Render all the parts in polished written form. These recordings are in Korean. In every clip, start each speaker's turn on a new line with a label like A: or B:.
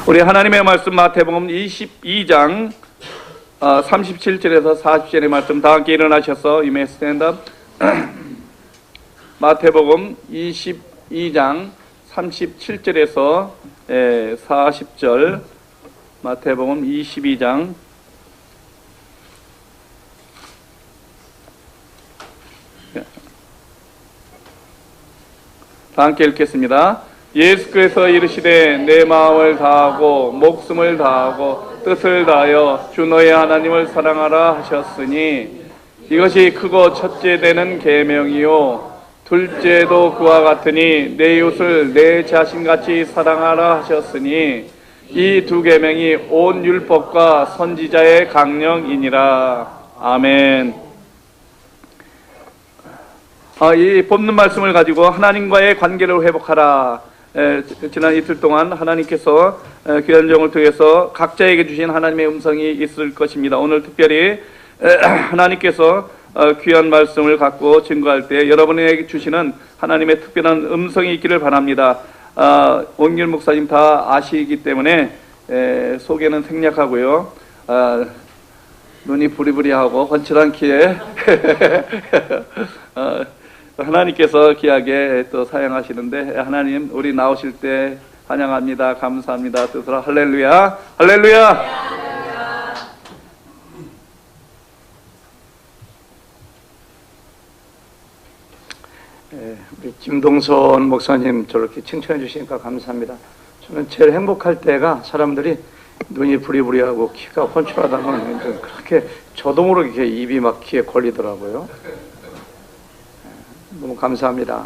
A: 우리 하나님의 말씀 마태복음 22장 37절에서 40절의 말씀 다 함께 일어나셔서 이메 스탠드업. 마태복음 22장 37절에서 40절. 마태복음 22장 다 함께 읽겠습니다. 예수께서 이르시되 내 마음을 다하고 목숨을 다하고 뜻을 다하여 주 너의 하나님을 사랑하라 하셨으니 이것이 크고 첫째 되는 계명이요 둘째도 그와 같으니 내 이웃을 내 자신같이 사랑하라 하셨으니 이 두 계명이 온 율법과 선지자의 강령이니라. 아멘. 이 본문 말씀을 가지고 하나님과의 관계를 회복하라. 지난 이틀 동안 하나님께서 귀한 종을 통해서 각자에게 주신 하나님의 음성이 있을 것입니다. 오늘 특별히 하나님께서 귀한 말씀을 갖고 증거할 때 여러분에게 주시는 하나님의 특별한 음성이 있기를 바랍니다. 원길 목사님 다 아시기 때문에 소개는 생략하고요. 눈이 부리부리하고 훤칠한 키에 하나님께서 귀하게 또 사용하시는데, 하나님 우리 나오실 때 환영합니다. 감사합니다. 뜻으로 할렐루야, 할렐루야. 우리 김동선 목사님 저렇게 칭찬해 주시니까 감사합니다. 저는 제일 행복할 때가 사람들이 눈이 부리부리하고 키가 훤칠하다면 그렇게 저도 모르게 입이 막 귀에 걸리더라고요. 너무 감사합니다.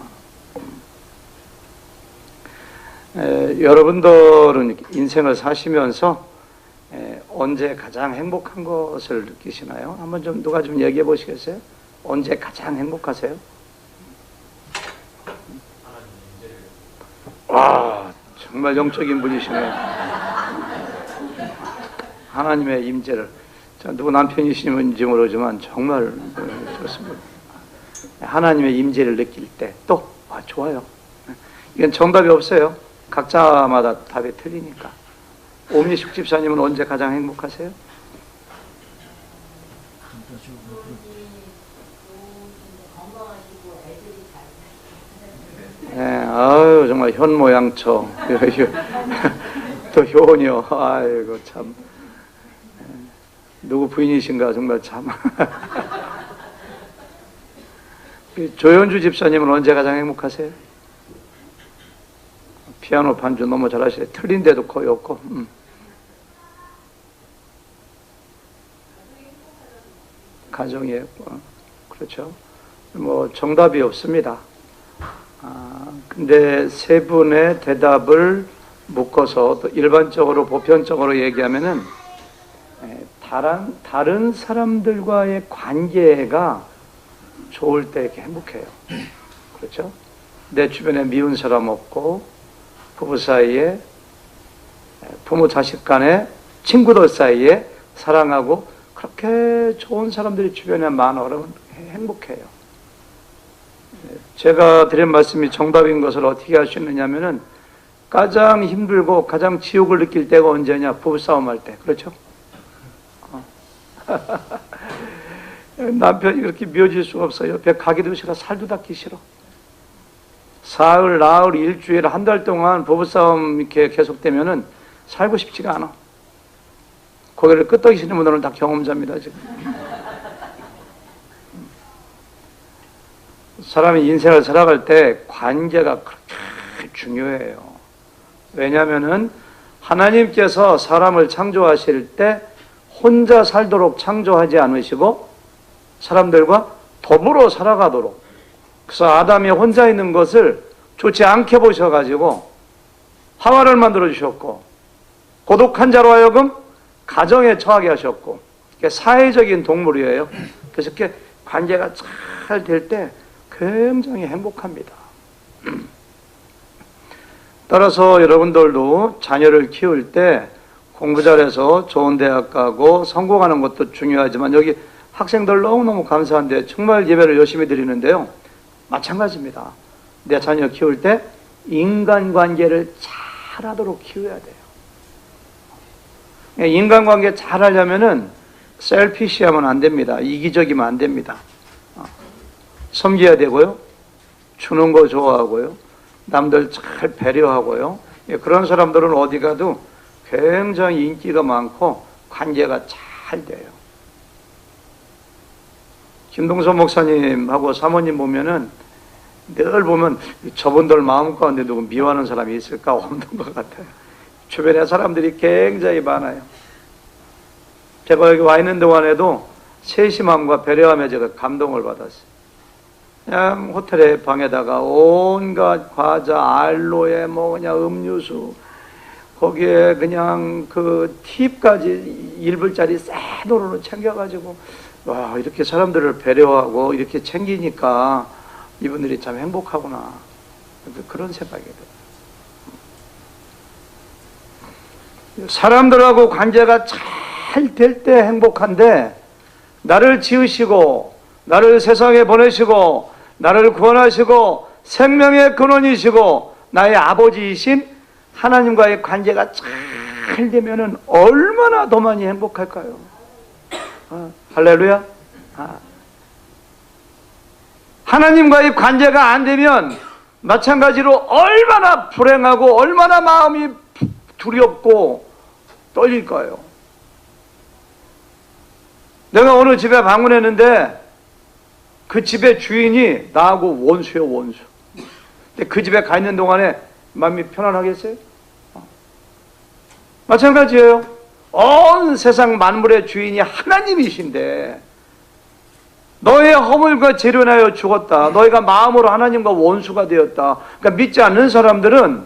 A: 여러분들은 인생을 사시면서 언제 가장 행복한 것을 느끼시나요? 한번 좀 누가 좀 얘기해 보시겠어요? 언제 가장 행복하세요? 와, 정말 영적인 분이시네요. 하나님의 임재를. 누구 남편이시는지 모르지만 정말 좋습니다. 하나님의 임재를 느낄 때 또 좋아요. 이건 정답이 없어요. 각자마다 답이 틀리니까. 오미숙 집사님은 언제 가장 행복하세요? 아유 정말 현모양처 또 효녀. 아이고 참 누구 부인이신가 정말 참. 조연주 집사님은 언제 가장 행복하세요? 피아노 반주 너무 잘하시네. 틀린데도 거의 없고. 가정이에요. 그렇죠. 뭐 정답이 없습니다. 근데 세 분의 대답을 묶어서 또 일반적으로 보편적으로 얘기하면은 다른 사람들과의 관계가 좋을 때 이렇게 행복해요. 그렇죠? 내 주변에 미운 사람 없고, 부부 사이에, 부모 자식 간에, 친구들 사이에 사랑하고 그렇게 좋은 사람들이 주변에 많아. 그러면 행복해요. 제가 드린 말씀이 정답인 것을 어떻게 알 수 있느냐면은 가장 힘들고 가장 지옥을 느낄 때가 언제냐? 부부싸움 할 때. 그렇죠? 남편이 그렇게 미워질 수가 없어요. 옆에 가기도 싫어. 살도 닦기 싫어. 사흘, 나흘, 일주일, 한 달 동안 부부싸움 이렇게 계속되면은 살고 싶지가 않아. 고개를 끄덕이시는 분들은 다 경험자입니다, 지금. 사람이 인생을 살아갈 때 관계가 그렇게 중요해요. 왜냐하면은 하나님께서 사람을 창조하실 때 혼자 살도록 창조하지 않으시고 사람들과 더불어 살아가도록. 그래서 아담이 혼자 있는 것을 좋지 않게 보셔가지고 하와를 만들어 주셨고, 고독한 자로 하여금 가정에 처하게 하셨고, 사회적인 동물이에요. 그래서 이렇게 관계가 잘 될 때 굉장히 행복합니다. 따라서 여러분들도 자녀를 키울 때 공부 잘해서 좋은 대학 가고 성공하는 것도 중요하지만, 여기 학생들 너무너무 감사한데 정말 예배를 열심히 드리는데요, 마찬가지입니다. 내 자녀 키울 때 인간관계를 잘하도록 키워야 돼요.
B: 인간관계 잘 하려면은 셀피시하면 안 됩니다. 이기적이면 안 됩니다. 섬겨야 되고요. 주는 거 좋아하고요. 남들 잘 배려하고요. 그런 사람들은 어디 가도 굉장히 인기가 많고 관계가 잘 돼요. 김동선 목사님하고 사모님 보면은 늘 보면 저분들 마음 가운데 누구 미워하는 사람이 있을까? 없는 것 같아요. 주변에 사람들이 굉장히 많아요. 제가 여기 와 있는 동안에도 세심함과 배려함에 제가 감동을 받았어요. 그냥 호텔의 방에다가 온갖 과자, 알로에 뭐 그냥 음료수, 거기에 그냥 그 팁까지 1불짜리 새 돈으로 챙겨가지고, 와, 이렇게 사람들을 배려하고 이렇게 챙기니까 이분들이 참 행복하구나. 그런 생각이 들어요. 사람들하고 관계가 잘 될 때 행복한데, 나를 지으시고 나를 세상에 보내시고 나를 구원하시고 생명의 근원이시고 나의 아버지이신 하나님과의 관계가 잘 되면은 얼마나 더 많이 행복할까요? 할렐루야. 하나님과의 관계가 안 되면 마찬가지로 얼마나 불행하고 얼마나 마음이 두렵고 떨릴까요? 내가 어느 집에 방문했는데 그 집의 주인이 나하고 원수예요, 원수. 근데 그 집에 가 있는 동안에 마음이 편안하겠어요? 마찬가지예요. 온 세상 만물의 주인이 하나님이신데 너의 허물과 재련하여 죽었다. 너희가 마음으로 하나님과 원수가 되었다. 그러니까 믿지 않는 사람들은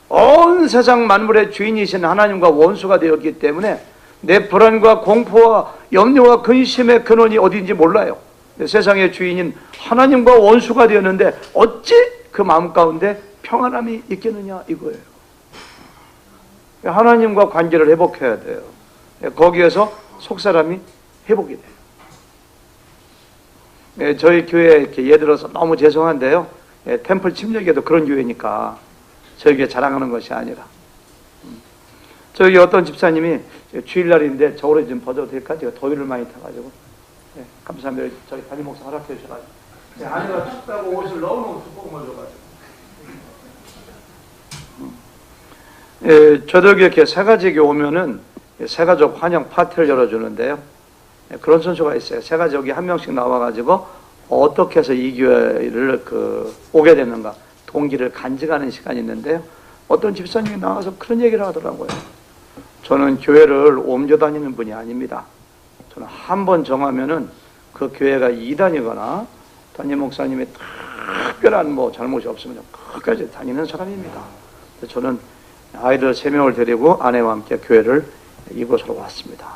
B: 온 세상 만물의 주인이신 하나님과 원수가 되었기 때문에 내 불안과 공포와 염려와 근심의 근원이 어디인지 몰라요. 세상의 주인인 하나님과 원수가 되었는데 어찌 그 마음 가운데 평안함이 있겠느냐 이거예요. 하나님과 관계를 회복해야 돼요. 거기에서 속사람이 회복이 돼요. 저희 교회 이렇게 예를 들어서 너무 죄송한데요. 템플 침략에도 그런 교회니까 저희 교회 자랑하는 것이 아니라 저기 어떤 집사님이 주일날인데 저울에 좀 벗어도 될까? 제가 더위를 많이 타가지고. 네, 감사합니다. 저희 담임 목사 허락해 주셔가지고. 아내가 춥다고 옷을 너무너무 두꺼운 걸 줘가지고. 저도 이렇게 새가족이 오면은 새가족 환영 파티를 열어주는데요. 그런 선수가 있어요. 새가족이 한 명씩 나와가지고 어떻게 해서 이 교회를 오게 되는가 동기를 간직하는 시간이 있는데요. 어떤 집사님이 나와서 그런 얘기를 하더라고요. 저는 교회를 옮겨다니는 분이 아닙니다. 저는 한 번 정하면은 그 교회가 이단이거나 담임 목사님의 특별한 뭐 잘못이 없으면 끝까지 다니는 사람입니다. 저는 아이들 3명을 데리고 아내와 함께 교회를 이곳으로 왔습니다.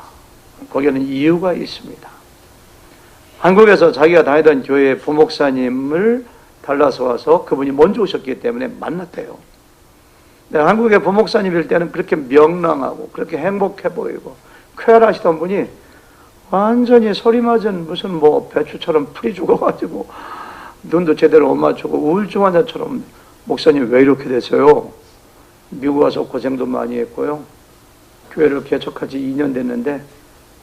B: 거기에는 이유가 있습니다. 한국에서 자기가 다니던 교회의 부목사님을 달라서 와서 그분이 먼저 오셨기 때문에 만났대요. 한국의 부목사님일 때는 그렇게 명랑하고 그렇게 행복해 보이고 쾌활하시던 분이 완전히 소리 맞은 무슨 뭐 배추처럼 풀이 죽어가지고 눈도 제대로 못 맞추고 우울증 환자처럼 목사님 왜 이렇게 되세요? 미국 와서 고생도 많이 했고요. 교회를 개척한 지 2년 됐는데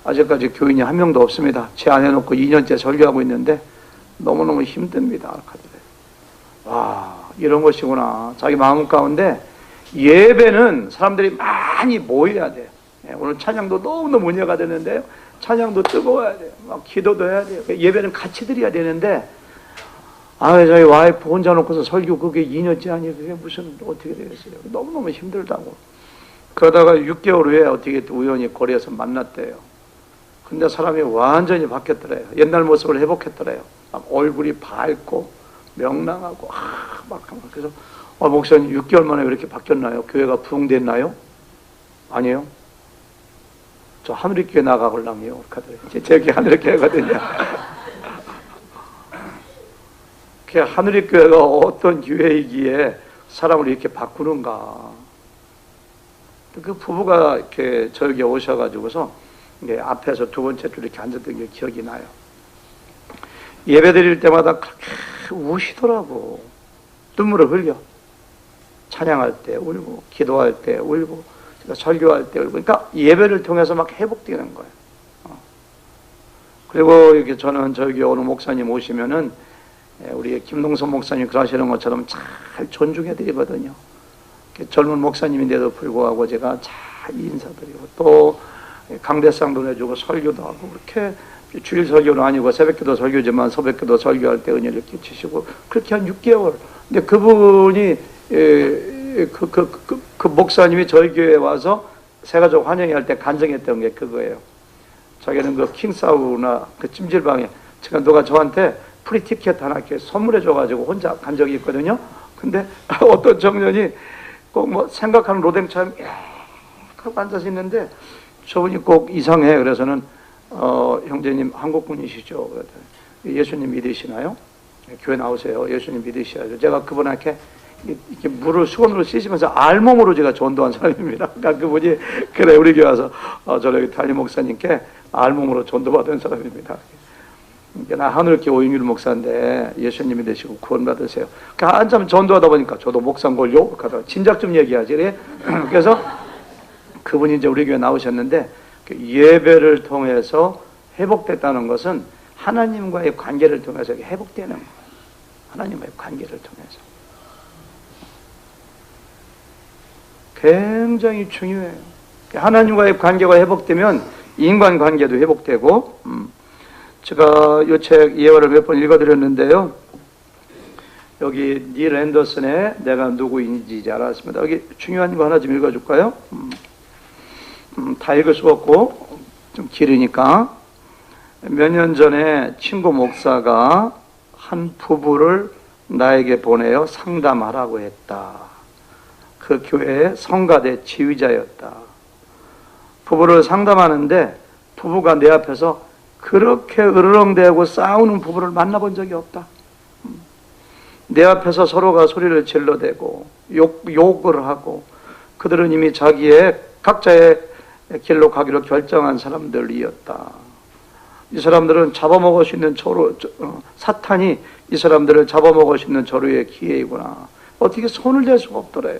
B: 아직까지 교인이 한 명도 없습니다. 제 안 해놓고 2년째 설교하고 있는데 너무너무 힘듭니다. 하더래요. 와, 이런 것이구나. 자기 마음 가운데 예배는 사람들이 많이 모여야 돼요. 오늘 찬양도 너무너무 은혜가 되는데요. 찬양도 뜨거워야 돼요. 막 기도도 해야 돼요. 예배는 같이 드려야 되는데 저희 와이프 혼자 놓고서 설교 그게 2년째 아니 그게 무슨 어떻게 되겠어요. 너무너무 힘들다고. 그러다가 6개월 후에 어떻게 우연히 거리에서 만났대요. 근데 사람이 완전히 바뀌었더래요. 옛날 모습을 회복했더래요. 막 얼굴이 밝고 명랑하고 그래서 목사님 6개월 만에 왜 이렇게 바뀌었나요? 교회가 부흥됐나요? 아니에요. 저 하늘의교회 나가걸랑요. 제게 하늘의교회거든요. 그 하늘의교회가 어떤 교회이기에 사람을 이렇게 바꾸는가. 그 부부가 이렇게 저에게 오셔가지고서 앞에서 두 번째 줄 이렇게 앉았던 게 기억이 나요. 예배 드릴 때마다 그렇게 우시더라고. 눈물을 흘려. 찬양할 때 울고, 기도할 때 울고, 설교할 때 그러니까 예배를 통해서 막 회복되는 거예요. 그리고 이렇게 저는 저기 어느 목사님 오시면은 우리 김동선 목사님 그러시는 것처럼 잘 존중해 드리거든요. 젊은 목사님인데도 불구하고 제가 잘 인사드리고 또 강대상도 내주고 설교도 하고 그렇게 주일 설교는 아니고 새벽기도 설교지만 새벽기도 설교할 때 은혜를 끼치시고 그렇게 한 6개월. 근데 그분이 그 목사님이 저희 교회에 와서 새가족 환영회 할 때 간증했던 게 그거예요. 자기는 그 킹사우나 그 찜질방에 제가 누가 저한테 프리티켓 하나 이렇게 선물해 줘가지고 혼자 간 적이 있거든요. 근데 어떤 청년이 꼭 뭐 생각하는 로댕처럼 하고 앉아서 있는데 저분이 꼭 이상해. 그래서는 형제님 한국분이시죠? 그랬더니 예수님 믿으시나요? 교회 나오세요. 예수님 믿으셔야죠. 제가 그분한테 이렇게 물을 수건으로 씻으면서 알몸으로 제가 전도한 사람입니다. 그러니까 그분이 그래 우리 교회 와서 저기 달리 목사님께 알몸으로 전도받은 사람입니다. 나 하늘교회 오인율 목사인데 예수님이 되시고 구원받으세요. 그러니까 한참 전도하다 보니까 저도 목사인 걸요? 하다가 진작 좀 얘기하지. 그래? 그래서 그분이 이제 우리 교회 나오셨는데 예배를 통해서 회복됐다는 것은 하나님과의 관계를 통해서 회복되는 거예요. 하나님과의 관계를 통해서. 굉장히 중요해요. 하나님과의 관계가 회복되면 인간관계도 회복되고 제가 이 책 예화를 몇 번 읽어드렸는데요. 여기 닐 앤더슨의 내가 누구인지 잘 알았습니다. 여기 중요한 거 하나 좀 읽어줄까요? 다 읽을 수가 없고 좀 길으니까. 몇 년 전에 친구 목사가 한 부부를 나에게 보내어 상담하라고 했다. 그 교회의 성가대 지휘자였다. 부부를 상담하는데 부부가 내 앞에서 그렇게 으르렁대고 싸우는 부부를 만나본 적이 없다. 내 앞에서 서로가 소리를 질러대고 욕을 하고 그들은 이미 자기의 각자의 길로 가기로 결정한 사람들이었다. 이 사람들은 잡아먹을 수 있는 사탄이 이 사람들을 잡아먹을 수 있는 저루의 기회이구나. 어떻게 손을 댈 수가 없더래요.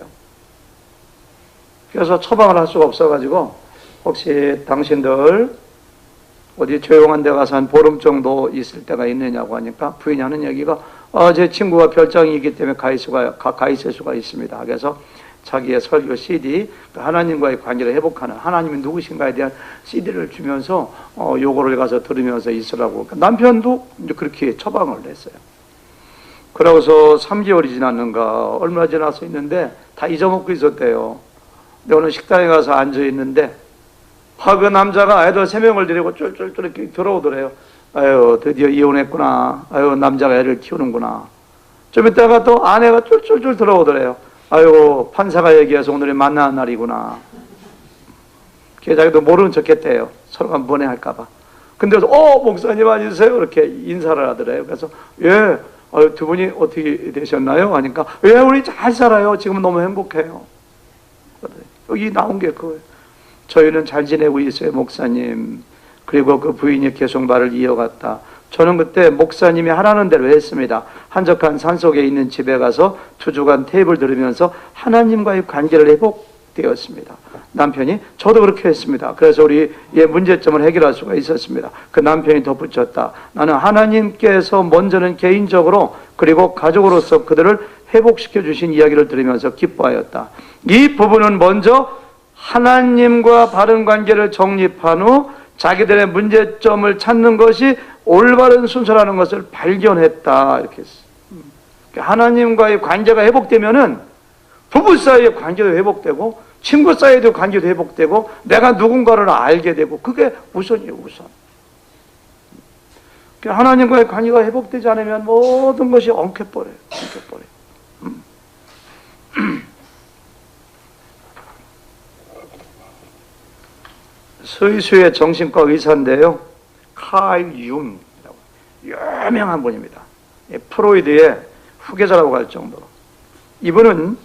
B: 그래서 처방을 할 수가 없어가지고 혹시 당신들 어디 조용한 데 가서 한 보름 정도 있을 때가 있느냐고 하니까 부인이 하는 얘기가 제 친구가 별장이기 때문에 가 있을 수가 있습니다. 그래서 자기의 설교 CD, 하나님과의 관계를 회복하는 하나님이 누구신가에 대한 CD를 주면서 요거를 가서 들으면서 있으라고. 남편도 그렇게 처방을 냈어요. 그러고서 3개월이 지났는가 얼마 지나서 있는데 다 잊어먹고 있었대요. 근데 오늘 식당에 가서 앉아있는데 그 남자가 애들 3명을 데리고 쫄쫄쫄 이렇게 들어오더래요. 아유 드디어 이혼했구나. 아유 남자가 애를 키우는구나. 좀 이따가 또 아내가 쫄쫄쫄 들어오더래요. 아유 판사가 얘기해서 오늘이 만나는 날이구나. 자기도 모르는 척 했대요. 서로가 번외할까봐. 근데 목사님 아니세요? 이렇게 인사를 하더래요. 그래서 예, 두 분이 어떻게 되셨나요? 하니까 예, 우리 잘 살아요. 지금은 너무 행복해요. 여기 나온 게 그거예요. 저희는 잘 지내고 있어요, 목사님. 그리고 그 부인이 계속 말을 이어갔다. 저는 그때 목사님이 하라는 대로 했습니다. 한적한 산속에 있는 집에 가서 2주간 테이프를 들으면서 하나님과의 관계를 회복되었습니다. 남편이 저도 그렇게 했습니다. 그래서 우리의 문제점을 해결할 수가 있었습니다. 그 남편이 덧붙였다. 나는 하나님께서 먼저는 개인적으로 그리고 가족으로서 그들을 회복시켜 주신 이야기를 들으면서 기뻐하였다. 이 부부는 먼저 하나님과 바른 관계를 정립한 후 자기들의 문제점을 찾는 것이 올바른 순서라는 것을 발견했다. 이렇게 했어요. 하나님과의 관계가 회복되면은 부부 사이의 관계도 회복되고 친구 사이의 관계도 회복되고 내가 누군가를 알게 되고 그게 우선이에요, 우선. 하나님과의 관계가 회복되지 않으면 모든 것이 엉켜버려요. 엉켜버려요. 스위스의 정신과 의사인데요. 칼 융이라고 유명한 분입니다. 프로이드의 후계자라고 할 정도로. 이분은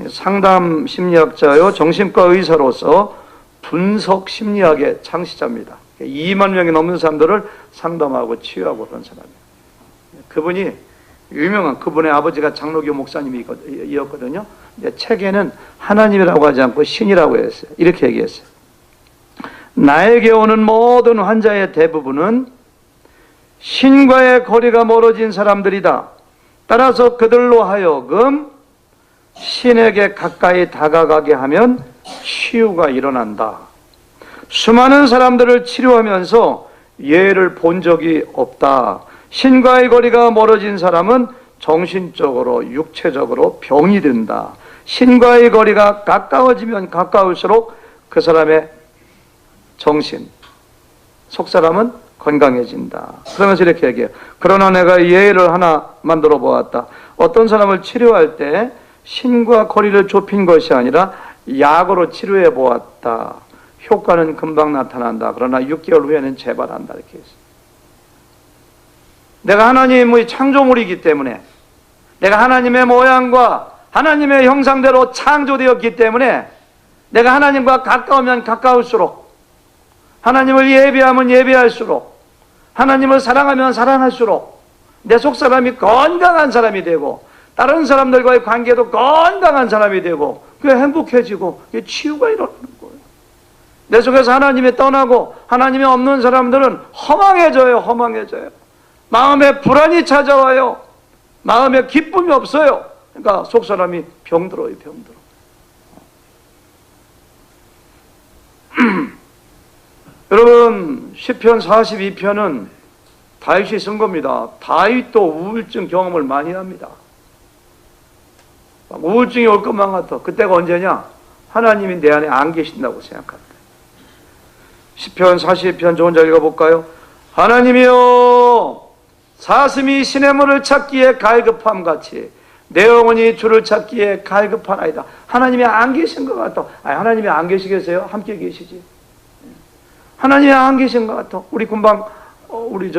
B: 상담 심리학자요 정신과 의사로서 분석 심리학의 창시자입니다. 2만 명이 넘는 사람들을 상담하고 치유하고 그런 사람이에요. 그분이 유명한 그분의 아버지가 장로교 목사님이었거든요. 책에는 하나님이라고 하지 않고 신이라고 했어요. 이렇게 얘기했어요. 나에게 오는 모든 환자의 대부분은 신과의 거리가 멀어진 사람들이다. 따라서 그들로 하여금 신에게 가까이 다가가게 하면 치유가 일어난다. 수많은 사람들을 치료하면서 예를 본 적이 없다. 신과의 거리가 멀어진 사람은 정신적으로 육체적으로 병이 든다. 신과의 거리가 가까워지면 가까울수록 그 사람의 정신, 속사람은 건강해진다. 그러면서 이렇게 얘기해요. 그러나 내가 예를 하나 만들어 보았다. 어떤 사람을 치료할 때 신과 거리를 좁힌 것이 아니라 약으로 치료해 보았다. 효과는 금방 나타난다. 그러나 6개월 후에는 재발한다. 이렇게 했어요. 내가 하나님의 창조물이기 때문에, 내가 하나님의 모양과 하나님의 형상대로 창조되었기 때문에, 내가 하나님과 가까우면 가까울수록, 하나님을 예배하면 예배할수록, 하나님을 사랑하면 사랑할수록 내 속사람이 건강한 사람이 되고, 다른 사람들과의 관계도 건강한 사람이 되고, 그게 행복해지고, 그게 치유가 일어나는 거예요. 내 속에서 하나님이 떠나고 하나님이 없는 사람들은 허망해져요. 허망해져요. 마음에 불안이 찾아와요. 마음에 기쁨이 없어요. 그러니까 속사람이 병들어요. 병들어. 여러분, 시편 42편은 다윗이 쓴 겁니다. 다윗도 우울증 경험을 많이 합니다. 우울증이 올 것만 같아. 그때가 언제냐? 하나님이 내 안에 안 계신다고 생각할 때. 시편 42편 저 혼자 읽어볼까요? 하나님이여, 사슴이 시냇물을 찾기에 갈급함같이 내 영혼이 주를 찾기에 갈급하나이다. 하나님이 안 계신 것 같아. 아니, 하나님이 안 계시겠어요? 함께 계시지. 하나님이 안 계신 것 같아. 우리 군방 우리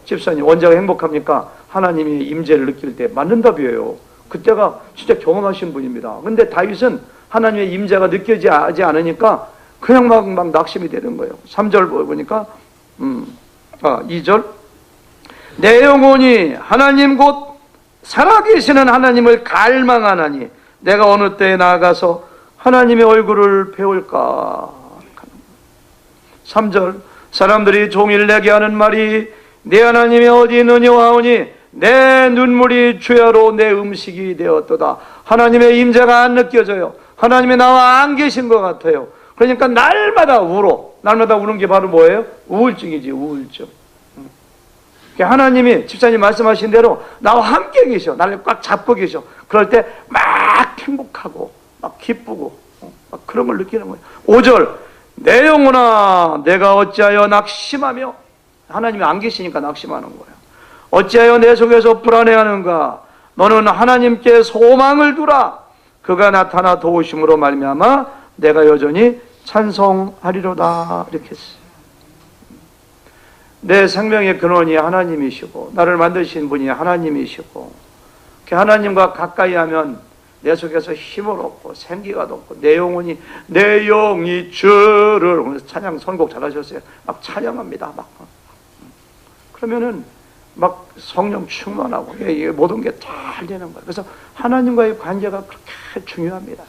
B: 집사님 원자가 행복합니까? 하나님이 임재를 느낄 때 맞는 답이에요. 그때가 진짜 경험하신 분입니다. 근데 다윗은 하나님의 임재가 느껴지지 않으니까 그냥 막 낙심이 되는 거예요. 3절 보니까 2절 내 영혼이 하나님 곧 살아계시는 하나님을 갈망하나니 내가 어느 때에 나아가서 하나님의 얼굴을 배울까. 3절 사람들이 종일 내게 하는 말이 내 하나님이 어디 있느냐 하오니 내 눈물이 주야로 내 음식이 되었도다. 하나님의 임재가 안 느껴져요. 하나님이 나와 안 계신 것 같아요. 그러니까 날마다 울어. 날마다 우는 게 바로 뭐예요? 우울증이지. 우울증. 하나님이 집사님 말씀하신 대로 나와 함께 계셔. 나를 꽉 잡고 계셔. 그럴 때 막 행복하고 막 기쁘고 막 그런 걸 느끼는 거예요. 5절 내 영혼아 내가 어찌하여 낙심하며, 하나님이 안 계시니까 낙심하는 거예요. 어찌하여 내 속에서 불안해하는가. 너는 하나님께 소망을 두라. 그가 나타나 도우심으로 말미암아 내가 여전히 찬송하리로다. 이렇게 했어요. 내 생명의 근원이 하나님이시고 나를 만드신 분이 하나님이시고, 하나님과 가까이 하면 내 속에서 힘을 얻고 생기가 돋고 내 영혼이 내 영이 주를, 오늘 찬양 선곡 잘하셨어요. 막 찬양합니다. 막 그러면은 막 성령 충만하고 모든 게 잘 되는 거예요. 그래서 하나님과의 관계가 그렇게 중요합니다.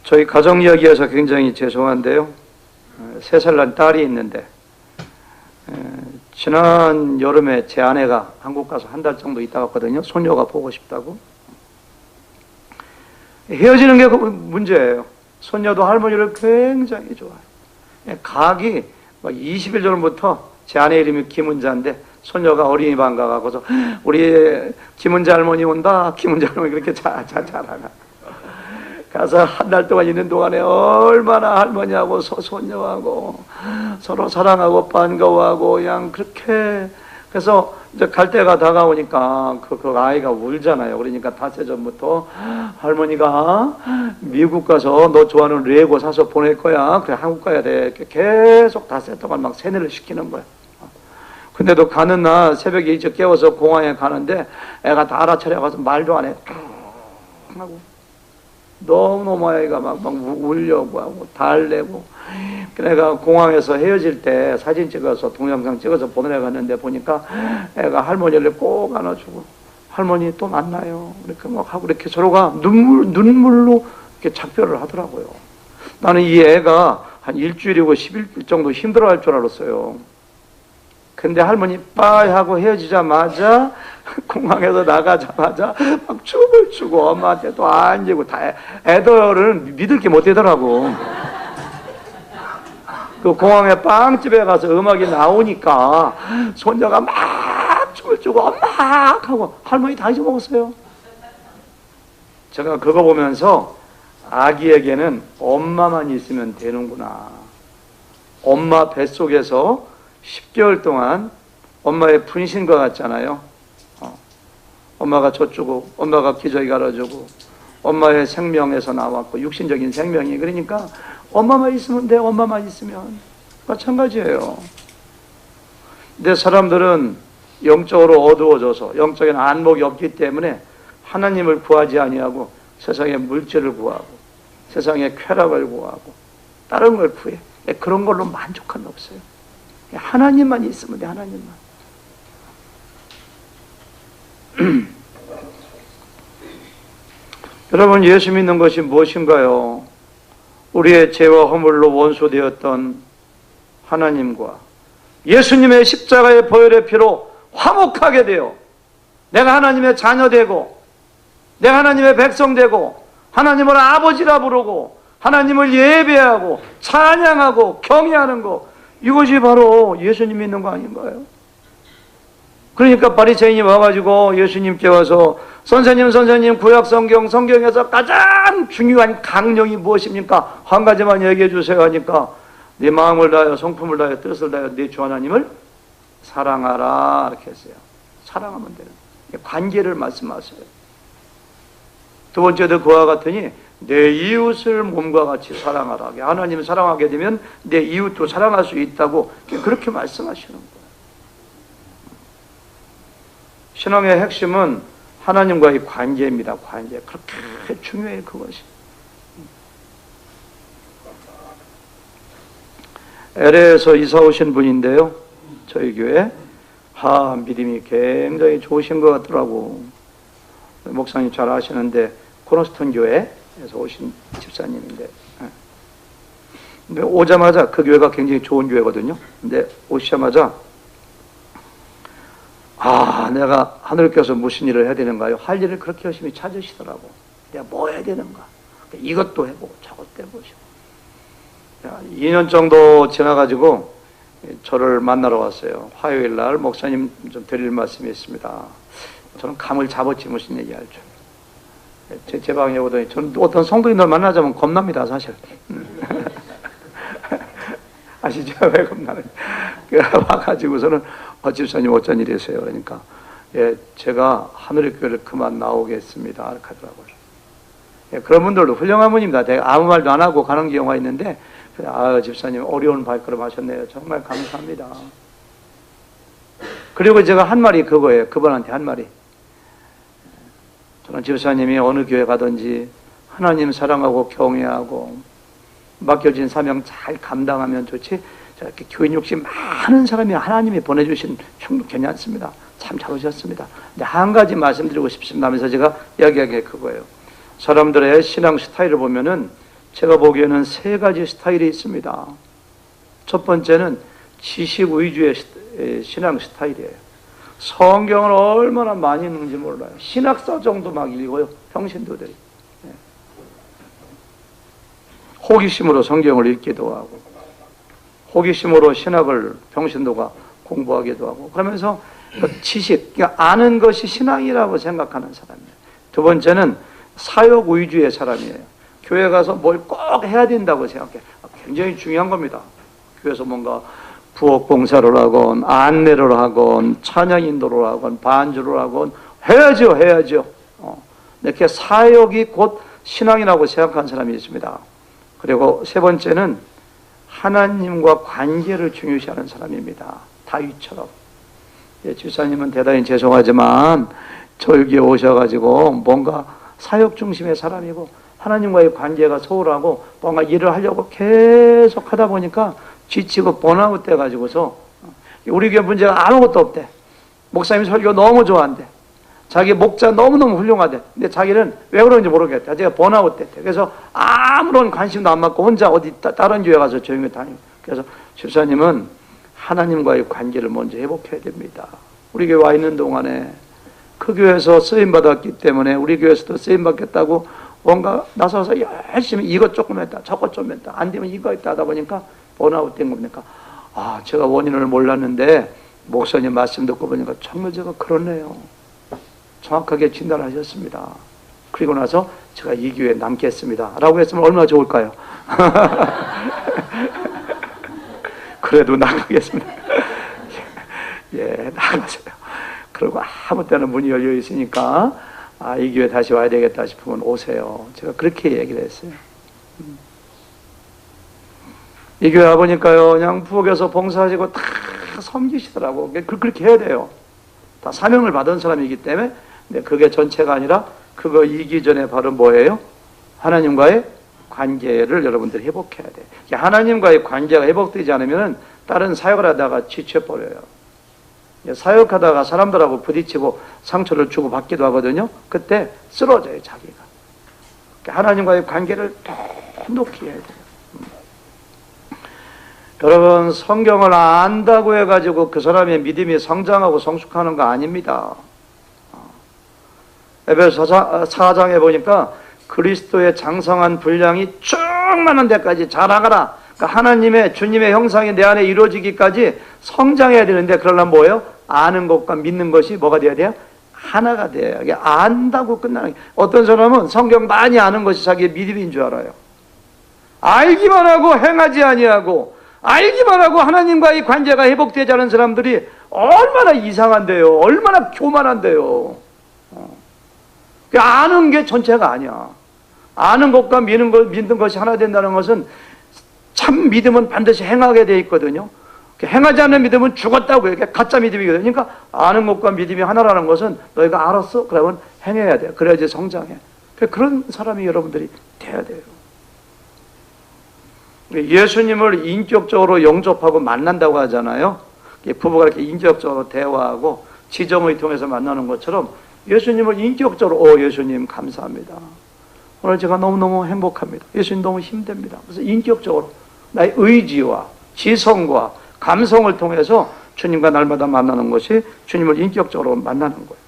B: 저희 가정 이야기에서 굉장히 죄송한데요. 3살 난 딸이 있는데 지난 여름에 제 아내가 한국 가서 한 달 정도 있다 갔거든요. 손녀가 보고 싶다고. 헤어지는 게 문제예요. 손녀도 할머니를 굉장히 좋아해요. 가기 20일 전부터 제 아내 이름이 김은자인데 손녀가 어린이반 가고서 우리 김은자 할머니 온다. 김은자 할머니 그렇게 자라가. 가서 한 달 동안 있는 동안에 얼마나 할머니하고 손녀하고 서로 사랑하고 반가워하고 그냥 그렇게. 그래서 이제 갈 때가 다가오니까 그 아이가 울잖아요. 그러니까 닷새 전부터 할머니가 미국 가서 너 좋아하는 레고 사서 보낼 거야. 그래 한국 가야 돼. 계속 닷새 동안 막 세뇌를 시키는 거야. 근데도 가는 날 새벽에 일찍 깨워서 공항에 가는데 애가 다 알아차려가서 말도 안 해. 하고 너무너무 아이가 막 울려고 하고 달래고. 내가 공항에서 헤어질 때 사진 찍어서 동영상 찍어서 보내러 갔는데 보니까 애가 할머니를 꼭 안아주고 할머니 또 만나요 이렇게 막 하고 이렇게 서로가 눈물로 이렇게 작별을 하더라고요. 나는 이 애가 한 일주일이고 10일 정도 힘들어할 줄 알았어요. 근데 할머니 빠이 하고 헤어지자마자 공항에서 나가자마자 막 춤을 추고 엄마한테 또 앉고 다 애들은 믿을 게 못 되더라고. 그 공항에 빵집에 가서 음악이 나오니까 손자가 막 춤을 추고 엄마 하고 할머니 다 잊어먹었어요. 제가 그거 보면서 아기에게는 엄마만 있으면 되는구나. 엄마 뱃속에서 10개월 동안 엄마의 분신과 같잖아요. 엄마가 젖주고 엄마가 기저귀 갈아주고 엄마의 생명에서 나왔고 육신적인 생명이 그러니까 엄마만 있으면 돼. 엄마만 있으면 마찬가지예요. 근데 사람들은 영적으로 어두워져서 영적인 안목이 없기 때문에 하나님을 구하지 아니하고 세상의 물질을 구하고 세상의 쾌락을 구하고 다른 걸 구해. 그런 걸로 만족함이 없어요. 하나님만 있으면 돼. 하나님만. 여러분, 예수 믿는 것이 무엇인가요? 우리의 죄와 허물로 원수되었던 하나님과 예수님의 십자가의 보혈의 피로 화목하게 되어 내가 하나님의 자녀 되고 내가 하나님의 백성 되고 하나님을 아버지라 부르고 하나님을 예배하고 찬양하고 경외하는 것, 이것이 바로 예수님 믿는 거 아닌가요? 그러니까 바리새인이 와가지고 예수님께 와서 선생님 구약 성경에서 가장 중요한 강령이 무엇입니까? 한 가지만 얘기해 주세요 하니까 네 마음을 다하여 성품을 다하여 뜻을 다하여 네 주 하나님을 사랑하라 이렇게 했어요. 사랑하면 되는 관계를 말씀하세요. 두 번째도 그와 같으니 내 이웃을 몸과 같이 사랑하라. 하나님을 사랑하게 되면 내 이웃도 사랑할 수 있다고 그렇게 말씀하시는 거예요. 신앙의 핵심은 하나님과의 관계입니다. 관계. 그렇게 중요해요. 그것이. LA에서 이사 오신 분인데요. 저희 교회. 믿음이 굉장히 좋으신 것 같더라고. 목사님 잘 아시는데 코너스톤 교회에서 오신 집사님인데, 근데 오자마자 그 교회가 굉장히 좋은 교회거든요. 근데 오시자마자 내가 하늘께서 무슨 일을 해야 되는가요? 할 일을 그렇게 열심히 찾으시더라고. 내가 뭐 해야 되는가? 이것도 해보고 저것도 해보시고. 2년 정도 지나가지고 저를 만나러 왔어요. 화요일 날 목사님 좀 드릴 말씀이 있습니다. 저는 감을 잡았지 무슨 얘기할 줄. 제 방에 오더니 저는 어떤 성도인들 만나자면 겁납니다 사실. 아시죠? 왜 겁나는지. 와가지고서는 집사님 어쩐 일이세요? 그러니까 제가 하늘의 교회를 그만 나오겠습니다 이렇게 하더라고요. 그런 분들도 훌륭한 분입니다. 내가 아무 말도 안 하고 가는 경우가 있는데 집사님 어려운 발걸음 하셨네요. 정말 감사합니다. 그리고 제가 한 말이 그거예요. 그분한테 한 말이, 저는 집사님이 어느 교회 가든지 하나님 사랑하고 경외하고 맡겨진 사명 잘 감당하면 좋지, 저렇게 교인 욕심 많은 사람이 하나님이 보내주신 충분 괜찮습니다. 참 잘하셨습니다. 근데 한 가지 말씀드리고 싶습니다 하면서 제가 이야기한 게 그거예요. 사람들의 신앙 스타일을 보면은 제가 보기에는 세 가지 스타일이 있습니다. 첫 번째는 지식 위주의 신앙 스타일이에요. 성경을 얼마나 많이 읽는지 몰라요. 신학서 정도 막 읽어요. 평신도들이. 호기심으로 성경을 읽기도 하고 호기심으로 신학을 평신도가 공부하기도 하고 그러면서 지식, 그러니까 아는 것이 신앙이라고 생각하는 사람이에요. 두 번째는 사역 위주의 사람이에요. 교회 가서 뭘 꼭 해야 된다고 생각해. 굉장히 중요한 겁니다. 교회에서 뭔가 부엌 봉사를 하건 안내를 하건 찬양 인도를 하건 반주를 하건 해야죠. 이렇게 사역이 곧 신앙이라고 생각하는 사람이 있습니다. 그리고 세 번째는 하나님과 관계를 중요시하는 사람입니다. 다윗처럼. 집사님은 대단히 죄송하지만 절기에 오셔가지고 뭔가 사역 중심의 사람이고 하나님과의 관계가 소홀하고 뭔가 일을 하려고 계속 하다 보니까 지치고 번아웃 돼가지고서 우리 교회 문제가 아무것도 없대. 목사님 설교 너무 좋아한대. 자기 목자 너무너무 훌륭하대. 근데 자기는 왜 그런지 모르겠대. 제가 번아웃 됐대. 그래서 아무런 관심도 안 받고 혼자 어디 다른 교회 가서 조용히 다니고. 그래서 집사님은 하나님과의 관계를 먼저 회복해야 됩니다. 우리 교회 와 있는 동안에 그 교회에서 쓰임받았기 때문에 우리 교회에서도 쓰임받겠다고 뭔가 나서서 열심히 이것 조금 했다 저것 좀 했다 안 되면 이거 했다 하다 보니까 번아웃 된 겁니까? 아, 제가 원인을 몰랐는데 목사님 말씀 듣고 보니까 정말 제가 그렇네요. 정확하게 진단하셨습니다. 그리고 나서 제가 이 교회에 남겠습니다 라고 했으면 얼마나 좋을까요? 그래도 나가겠습니다. 예, 나가세요. 그리고 아무 때나 문이 열려 있으니까 이 교회 다시 와야 되겠다 싶으면 오세요. 제가 그렇게 얘기를 했어요. 이 교회 와보니까요, 그냥 부엌에서 봉사하시고 다 섬기시더라고. 그렇게 해야 돼요. 다 사명을 받은 사람이기 때문에. 근데 그게 전체가 아니라 그거 이기 전에 바로 뭐예요? 하나님과의 관계를 여러분들이 회복해야 돼. 하나님과의 관계가 회복되지 않으면 다른 사역을 하다가 지쳐버려요. 사역하다가 사람들하고 부딪히고 상처를 주고 받기도 하거든요. 그때 쓰러져요, 자기가. 하나님과의 관계를 돈독히 해야 돼요. 여러분, 성경을 안다고 해가지고 그 사람의 믿음이 성장하고 성숙하는 거 아닙니다. 에베소 4장에 보니까 그리스도의 장성한 분량이 충만한 데까지 자라가라. 그러니까 하나님의 주님의 형상이 내 안에 이루어지기까지 성장해야 되는데 그러려면 뭐예요? 아는 것과 믿는 것이 뭐가 돼야 돼요? 하나가 돼요. 이게 안다고 끝나는 게. 어떤 사람은 성경 많이 아는 것이 자기의 믿음인 줄 알아요. 알기만 하고 행하지 아니하고 알기만 하고 하나님과의 관계가 회복되지 않은 사람들이 얼마나 이상한데요. 얼마나 교만한데요. 아는 게 전체가 아니야. 아는 것과 믿는 것이 하나 된다는 것은 참 믿음은 반드시 행하게 돼 있거든요. 행하지 않는 믿음은 죽었다고요. 이게 가짜 믿음이거든요. 그러니까 아는 것과 믿음이 하나라는 것은 너희가 알았어? 그러면 행해야 돼. 그래야지 성장해. 그런 사람이 여러분들이 돼야 돼요. 예수님을 인격적으로 영접하고 만난다고 하잖아요. 부부가 이렇게 인격적으로 대화하고 지정을 통해서 만나는 것처럼 예수님을 인격적으로 예수님 감사합니다. 오늘 제가 너무너무 행복합니다. 예수님 너무 힘듭니다. 그래서 인격적으로 나의 의지와 지성과 감성을 통해서 주님과 날마다 만나는 것이 주님을 인격적으로 만나는 거예요.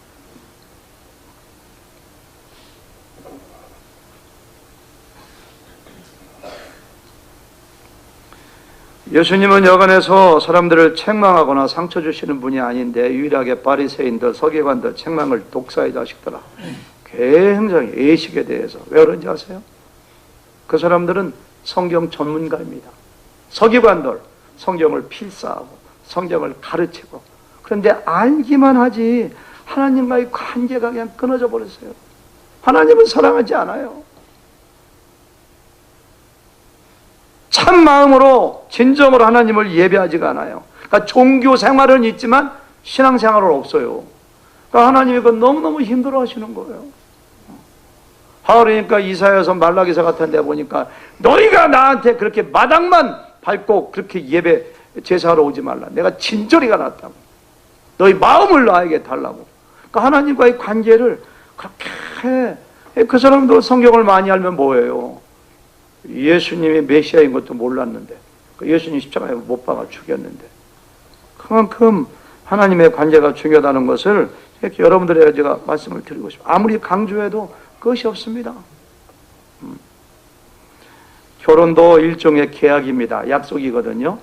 B: 예수님은 여관에서 사람들을 책망하거나 상처 주시는 분이 아닌데 유일하게 바리새인들, 서기관들 책망을 독사이다 하시더라. 굉장히 예식에 대해서. 왜 그런지 아세요? 그 사람들은 성경 전문가입니다. 서기관들 성경을 필사하고 성경을 가르치고, 그런데 알기만 하지 하나님과의 관계가 그냥 끊어져 버렸어요. 하나님은 사랑하지 않아요. 참 마음으로 진정으로 하나님을 예배하지가 않아요. 그러니까 종교 생활은 있지만 신앙 생활은 없어요. 그러니까 하나님이 그건 너무너무 힘들어 하시는 거예요. 그러니까 이사야서 말라기서 같은 데 보니까 너희가 나한테 그렇게 마당만 밟고 그렇게 예배 제사하러 오지 말라. 내가 진저리가 났다고. 너희 마음을 나에게 달라고. 그러니까 하나님과의 관계를 그렇게 해. 그 사람도 성경을 많이 알면 뭐예요? 예수님이 메시아인 것도 몰랐는데, 예수님 십자가에 못 박아 죽였는데, 그만큼 하나님의 관계가 중요하다는 것을 이렇게 여러분들에게 제가 말씀을 드리고 싶어요. 아무리 강조해도 그것이 없습니다. 결혼도 일종의 계약입니다. 약속이거든요.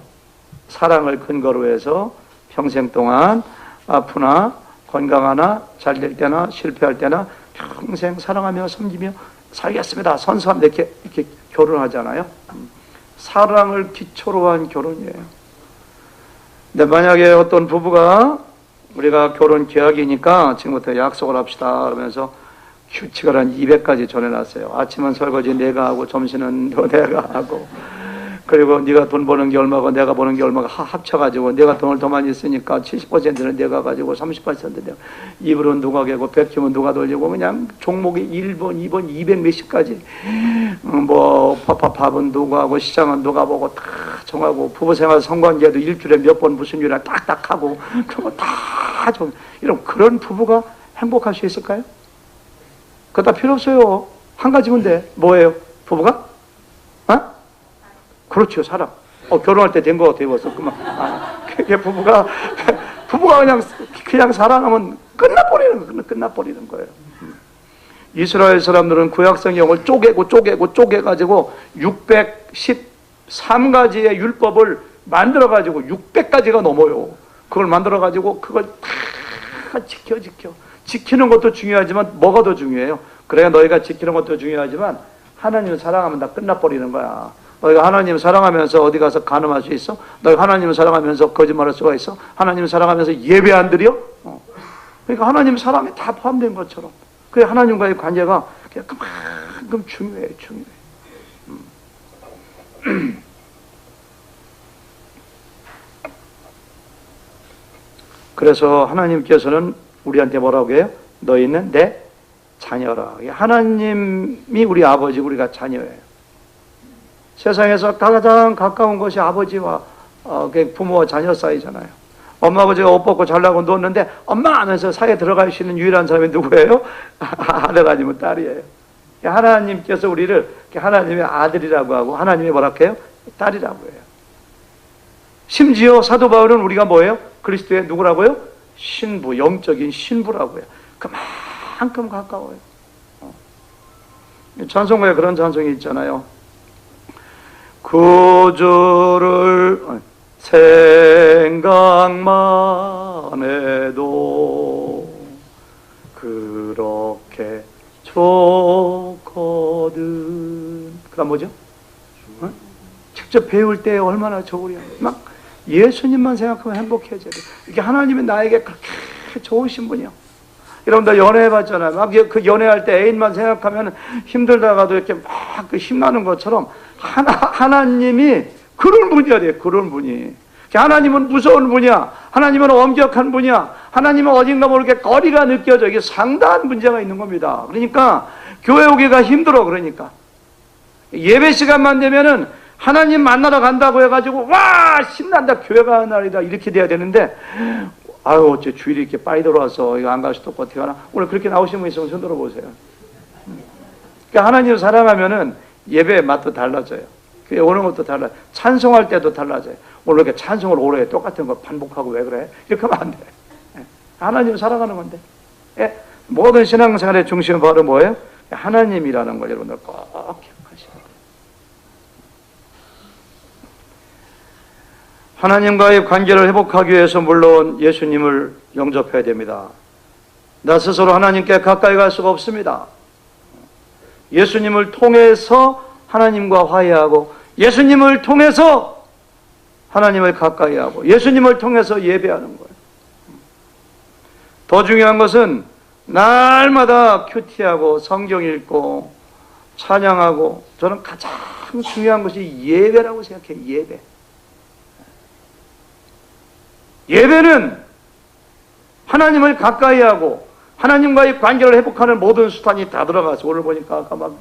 B: 사랑을 근거로 해서 평생 동안 아프나 건강하나 잘 될 때나 실패할 때나 평생 사랑하며 섬기며 살겠습니다. 선수한테 이렇게 결혼하잖아요. 사랑을 기초로 한 결혼이에요. 근데 만약에 어떤 부부가 우리가 결혼 계약이니까 지금부터 약속을 합시다 그러면서 규칙을 한 200가지 전해놨어요. 아침은 설거지 내가 하고 점심은 너 내가 하고 그리고 네가 돈 버는 게 얼마고 내가 버는 게 얼마가 합쳐가지고 내가 돈을 더 많이 쓰니까 70%는 내가 가지고 30%는 내가 2불은 누가 개고 100키면 누가 돌리고 그냥 종목이 1번, 2번, 200 몇십까지 뭐 밥은 누가 하고 시장은 누가 보고 다 정하고 부부생활 성관계도 일주일에 몇 번 무슨 일이나 딱딱 하고 그런 거 다 좀 이런 그런 부부가 행복할 수 있을까요? 그거 다 필요 없어요. 한 가지면 돼. 뭐예요? 부부가? 어? 그렇죠, 사랑. 결혼할 때 된 거 같아요, 벌써. 그만. 그게 부부가 그냥 사랑하면 끝나버리는 거예요. 이스라엘 사람들은 구약성경을 쪼개가지고 613가지의 율법을 만들어가지고 600가지가 넘어요. 그걸 만들어가지고 그걸 다 지키는 것도 중요하지만 뭐가 더 중요해요? 그래야 너희가 지키는 것도 중요하지만 하나님을 사랑하면 다 끝나버리는 거야. 너희가 하나님을 사랑하면서 어디 가서 간음할 수 있어? 너희가 하나님을 사랑하면서 거짓말할 수가 있어? 하나님을 사랑하면서 예배 안 드려? 그러니까 하나님 사랑이 다 포함된 것처럼 그 하나님과의 관계가 그만큼 중요해. 그래서 하나님께서는 우리한테 뭐라고 해요? 너희는 내 자녀라. 하나님이 우리 아버지, 우리가 자녀예요. 세상에서 가장 가까운 것이 아버지와 부모와 자녀 사이잖아요. 엄마 아버지가 옷 벗고 잘라고 누웠는데 엄마 하면서 사이에 들어갈 수 있는 유일한 사람이 누구예요? 아들 아니면 딸이에요. 하나님께서 우리를 하나님의 아들이라고 하고 하나님의 뭐라고 해요? 딸이라고 해요. 심지어 사도 바울은 우리가 뭐예요? 그리스도의 누구라고요? 신부, 영적인 신부라고 해요. 그만큼 가까워요. 찬송가에 그런 찬송이 있잖아요. 구주를 생각만 해도 그렇게 좋거든. 그럼 뭐죠? 직접 배울 때 얼마나 좋으려. 막 예수님만 생각하면 행복해져요. 이게 하나님이 나에게 그렇게 좋으신 분이요. 여러분들 연애해봤잖아요. 막 그 연애할 때 애인만 생각하면 힘들다가도 이렇게 막 그 힘나는 것처럼 하나님이 그런 분이야 돼. 그런 분이. 하나님은 무서운 분이야. 하나님은 엄격한 분이야. 하나님은 어딘가 모르게 거리가 느껴져. 이게 상당한 문제가 있는 겁니다. 그러니까 교회 오기가 힘들어. 그러니까 예배 시간만 되면은 하나님 만나러 간다고 해가지고 와 신난다 교회 가는 날이다 이렇게 돼야 되는데 아유 어째 주일이 이렇게 빨리 들어와서 이거 안 갈 수도 없고 어떻게 하나 오늘 그렇게 나오신 분 있으면 손 들어보세요. 그러니까 하나님을 사랑하면은 예배의 맛도 달라져요. 교회 오는 것도 달라요. 찬송할 때도 달라져요. 오늘 이렇게 찬송을 오래 해. 똑같은 거 반복하고 왜 그래? 이렇게 하면 안 돼. 하나님을 사랑하는 건데. 모든 신앙생활의 중심은 바로 뭐예요? 하나님이라는 걸 여러분들 꼭 기억하셔야 돼요. 하나님과의 관계를 회복하기 위해서 물론 예수님을 영접해야 됩니다. 나 스스로 하나님께 가까이 갈 수가 없습니다. 예수님을 통해서 하나님과 화해하고 예수님을 통해서 하나님을 가까이 하고 예수님을 통해서 예배하는 거예요. 더 중요한 것은 날마다 큐티하고 성경 읽고 찬양하고 저는 가장 중요한 것이 예배라고 생각해요. 예배. 예배는 하나님을 가까이 하고 하나님과의 관계를 회복하는 모든 수단이 다 들어가서 오늘 보니까 아까 막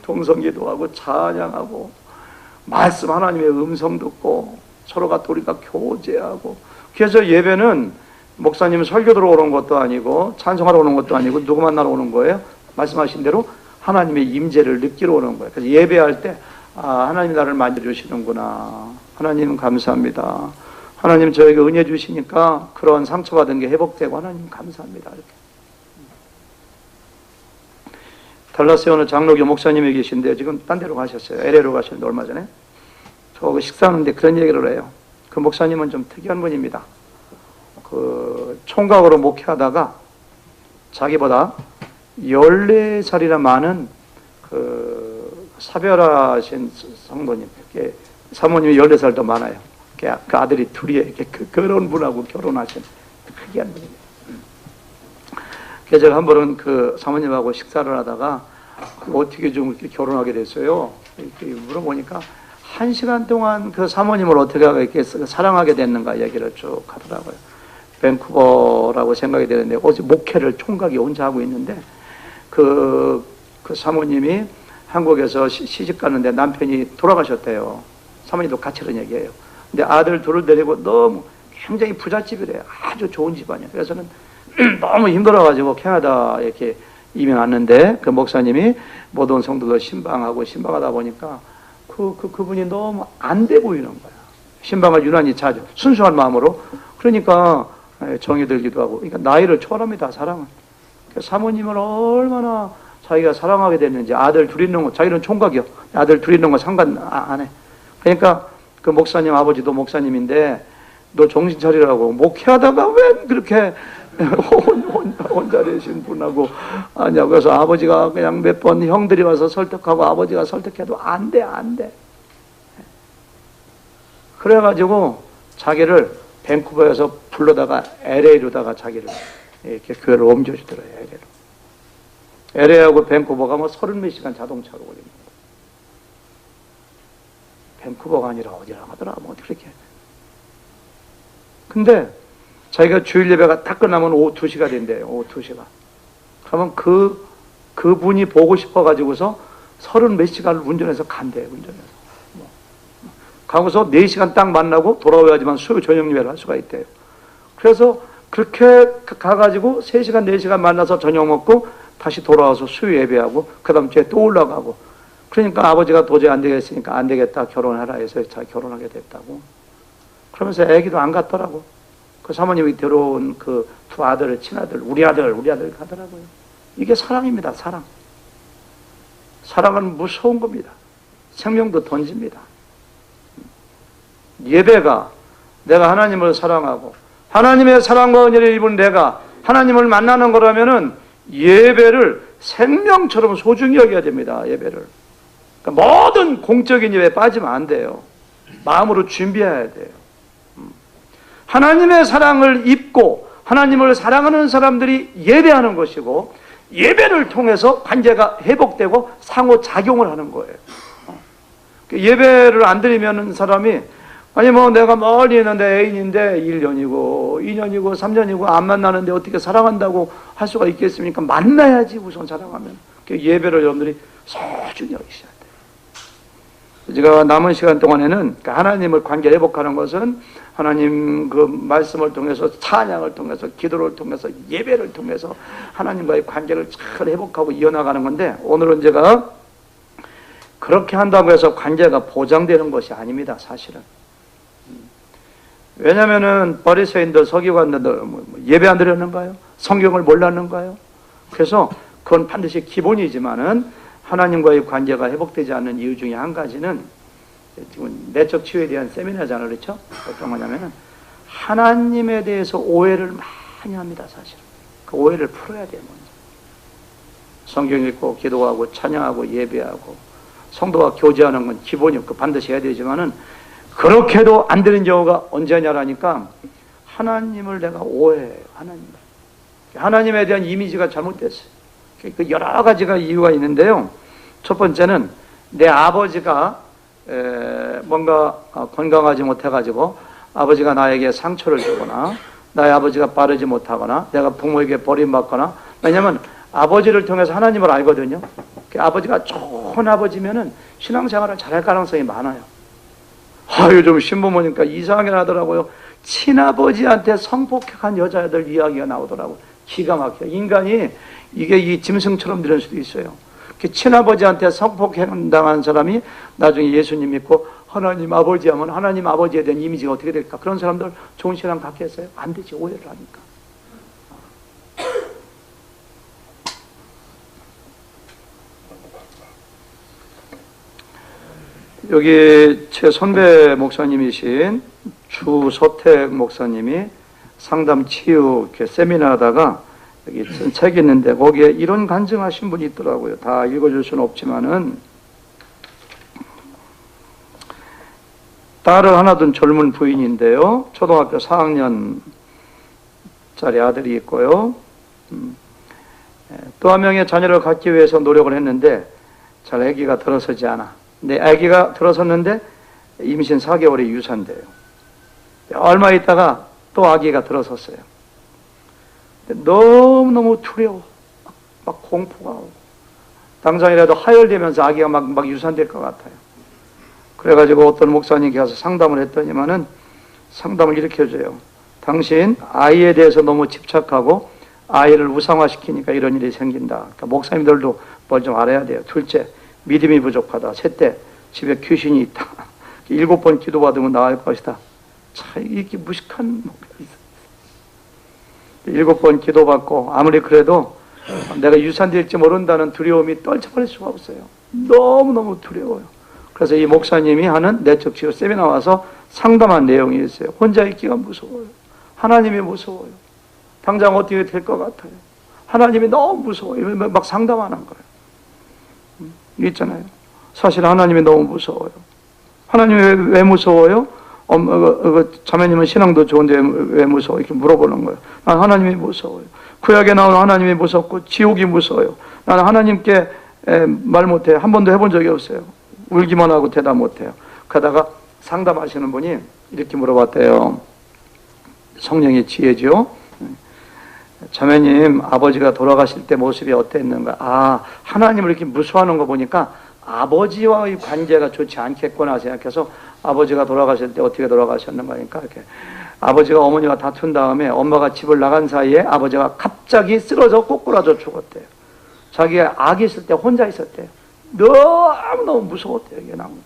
B: 동성기도하고 찬양하고 말씀 하나님의 음성 듣고 서로가 또 우리가 교제하고 그래서 예배는 목사님 설교 들어오는 것도 아니고 찬송하러 오는 것도 아니고 누구 만나러 오는 거예요? 말씀하신 대로 하나님의 임재를 느끼러 오는 거예요. 그래서 예배할 때 하나님 나를 만져주시는구나. 하나님 감사합니다. 하나님 저에게 은혜 주시니까 그런 상처받은 게 회복되고 하나님 감사합니다. 이렇게. 달라스에 오늘 장로교 목사님이 계신데 지금 딴 데로 가셨어요. LA로 가셨는데 얼마 전에 저 식사하는데 그런 얘기를 해요. 그 목사님은 좀 특이한 분입니다. 그 총각으로 목회하다가 자기보다 14살이나 많은 그 사별하신 성도님, 사모님이 14살 더 많아요. 그 아들이 둘이에요. 그런 분하고 결혼하신 특이한 분입니다. 그래서 제가 한 번은 그 사모님하고 식사를 하다가 어떻게 좀 이렇게 결혼하게 됐어요? 이렇게 물어보니까 1시간 동안 그 사모님을 어떻게 이렇게 사랑하게 됐는가 얘기를 쭉 하더라고요. 밴쿠버라고 생각이 되는데 어제 목회를 총각이 혼자 하고 있는데 그 사모님이 한국에서 시집 가는데 남편이 돌아가셨대요. 사모님도 같이 그런 얘기예요. 근데 아들 둘을 데리고 너무 굉장히 부잣집이래요. 아주 좋은 집안이에요. 그래서는 너무 힘들어가지고 캐나다 이렇게 이민 왔는데 그 목사님이 모든 성도들 신방하다 보니까 그분이 너무 안 돼 보이는 거야. 신방을 유난히 자주 순수한 마음으로. 그러니까 정이 들기도 하고. 그러니까 나이를 초월합니다, 사랑은. 사모님을 얼마나 자기가 사랑하게 됐는지. 아들 둘 있는 거, 자기는 총각이요. 아들 둘 있는 거 상관 안 해. 그러니까 그 목사님 아버지도 목사님인데 너 정신 차리라고. 목회하다가 왜 그렇게 혼자 되신 분하고 아니야. 그래서 아버지가 그냥 몇 번 형들이 와서 설득하고 아버지가 설득해도 안 돼. 그래가지고 자기를 밴쿠버에서 불러다가 LA로다가 자기를 이렇게 교회를 옮겨주더래요. LA하고 밴쿠버가 뭐 30몇 시간 자동차로 걸립니다. 밴쿠버가 아니라 어디라 하더라. 뭐 그렇게. 근데 자기가 주일 예배가 딱 끝나면 오후 2시가 된대요. 오후 2시가. 그러면 그분이 보고 싶어가지고서 30몇 시간을 운전해서 간대요. 운전해서. 가고서 4시간 딱 만나고 돌아와야지만 수요 저녁 예배를 할 수가 있대요. 그래서 그렇게 가가지고 3시간, 4시간 만나서 저녁 먹고 다시 돌아와서 수요 예배하고 그 다음 주에 또 올라가고. 그러니까 아버지가 도저히 안 되겠으니까 안 되겠다. 결혼해라 해서 잘 결혼하게 됐다고. 그러면서 애기도 안 갔더라고. 그 사모님이 들어온 그 두 아들, 친아들, 우리 아들 가더라고요. 이게 사랑입니다, 사랑. 사랑은 무서운 겁니다. 생명도 던집니다. 예배가 내가 하나님을 사랑하고 하나님의 사랑과 은혜를 입은 내가 하나님을 만나는 거라면은 예배를 생명처럼 소중히 여겨야 됩니다, 예배를. 그러니까 모든 공적인 예배에 빠지면 안 돼요. 마음으로 준비해야 돼요. 하나님의 사랑을 입고 하나님을 사랑하는 사람들이 예배하는 것이고 예배를 통해서 관계가 회복되고 상호작용을 하는 거예요. 예배를 안 드리면 사람이 아니 뭐 내가 멀리 있는데 애인인데 1년이고 2년이고 3년이고 안 만나는데 어떻게 사랑한다고 할 수가 있겠습니까? 만나야지 우선 사랑하면. 예배를 여러분들이 소중히 여기셔야 돼요. 제가 남은 시간 동안에는 하나님을 관계 회복하는 것은 하나님 그 말씀을 통해서 찬양을 통해서 기도를 통해서 예배를 통해서 하나님과의 관계를 잘 회복하고 이어나가는 건데 오늘은 제가 그렇게 한다고 해서 관계가 보장되는 것이 아닙니다, 사실은. 왜냐면은 바리새인들 서기관들 예배 안 드렸는가요? 성경을 몰랐는가요? 그래서 그건 반드시 기본이지만은 하나님과의 관계가 회복되지 않는 이유 중에 한 가지는 지금 내적 치유에 대한 세미나잖아요, 그렇죠? 어떤 거냐면은 하나님에 대해서 오해를 많이 합니다, 사실은. 그 오해를 풀어야 돼요, 먼저. 성경 읽고 기도하고 찬양하고 예배하고 성도와 교제하는 건 기본이고 반드시 해야 되지만은 그렇게도 안 되는 경우가 언제냐라니까 하나님을 내가 오해해요. 하나님에 대한 이미지가 잘못됐어요. 그 여러 가지가 이유가 있는데요. 첫 번째는 내 아버지가 뭔가 건강하지 못해가지고 아버지가 나에게 상처를 주거나 나의 아버지가 바르지 못하거나 내가 부모에게 버림받거나 왜냐하면 아버지를 통해서 하나님을 알거든요. 아버지가 좋은 아버지면은 신앙생활을 잘할 가능성이 많아요. 요즘 신문 보니까 이상하게 하더라고요. 친아버지한테 성폭행한 여자애들 이야기가 나오더라고요. 기가 막혀요. 인간이 이게 이 짐승처럼 되는 수도 있어요. 친아버지한테 성폭행 당한 사람이 나중에 예수님 믿고 하나님 아버지 하면 하나님 아버지에 대한 이미지가 어떻게 될까? 그런 사람들 좋은 신앙 갖겠어요? 안 되지. 오해를 하니까. 여기 제 선배 목사님이신 주서택 목사님이 상담 치유 이렇게 세미나 하다가 여기 책이 있는데 거기에 이런 간증하신 분이 있더라고요. 다 읽어줄 수는 없지만은 딸을 하나 둔 젊은 부인인데요. 초등학교 4학년짜리 아들이 있고요. 또 한 명의 자녀를 갖기 위해서 노력을 했는데 잘 아기가 들어서지 않아. 근데 아기가 들어섰는데 임신 4개월에 유산돼요. 얼마 있다가 또 아기가 들어섰어요. 너무너무 두려워. 막 공포가 오고. 당장이라도 하혈되면서 아기가 막 유산될 것 같아요. 그래가지고 어떤 목사님께 가서 상담을 했더니만은 상담을 이렇게 해줘요. 당신 아이에 대해서 너무 집착하고 아이를 우상화시키니까 이런 일이 생긴다. 그러니까 목사님들도 뭘 좀 알아야 돼요. 둘째, 믿음이 부족하다. 셋째, 집에 귀신이 있다. 7번 기도받으면 나을 것이다. 참 이렇게 무식한 목표가 있어요. 7번 기도받고 아무리 그래도 내가 유산될지 모른다는 두려움이 떨쳐버릴 수가 없어요. 너무너무 두려워요. 그래서 이 목사님이 하는 내적 치유 세미나 와서 상담한 내용이 있어요. 혼자 있기가 무서워요. 하나님이 무서워요. 당장 어떻게 될 것 같아요. 하나님이 너무 무서워요. 막 상담하는 거예요. 있잖아요. 사실 하나님이 너무 무서워요. 하나님이 왜 무서워요? 자매님은 신앙도 좋은데 왜 무서워? 이렇게 물어보는 거예요. 난 하나님이 무서워요. 구약에 나오는 하나님이 무섭고 지옥이 무서워요. 나는 하나님께 말 못해요. 한 번도 해본 적이 없어요. 울기만 하고 대답 못해요. 그러다가 상담하시는 분이 이렇게 물어봤대요. 성령의 지혜죠. 자매님, 아버지가 돌아가실 때 모습이 어땠는가? 아, 하나님을 이렇게 무수하는 거 보니까 아버지와의 관계가 좋지 않겠구나 생각해서 아버지가 돌아가실 때 어떻게 돌아가셨는가 하니까 이렇게 아버지가 어머니와 다툰 다음에 엄마가 집을 나간 사이에 아버지가 갑자기 쓰러져 꼬꾸라져 죽었대요. 자기가 아기 있을 때 혼자 있었대요. 너무너무 무서웠대요. 이게 나오면.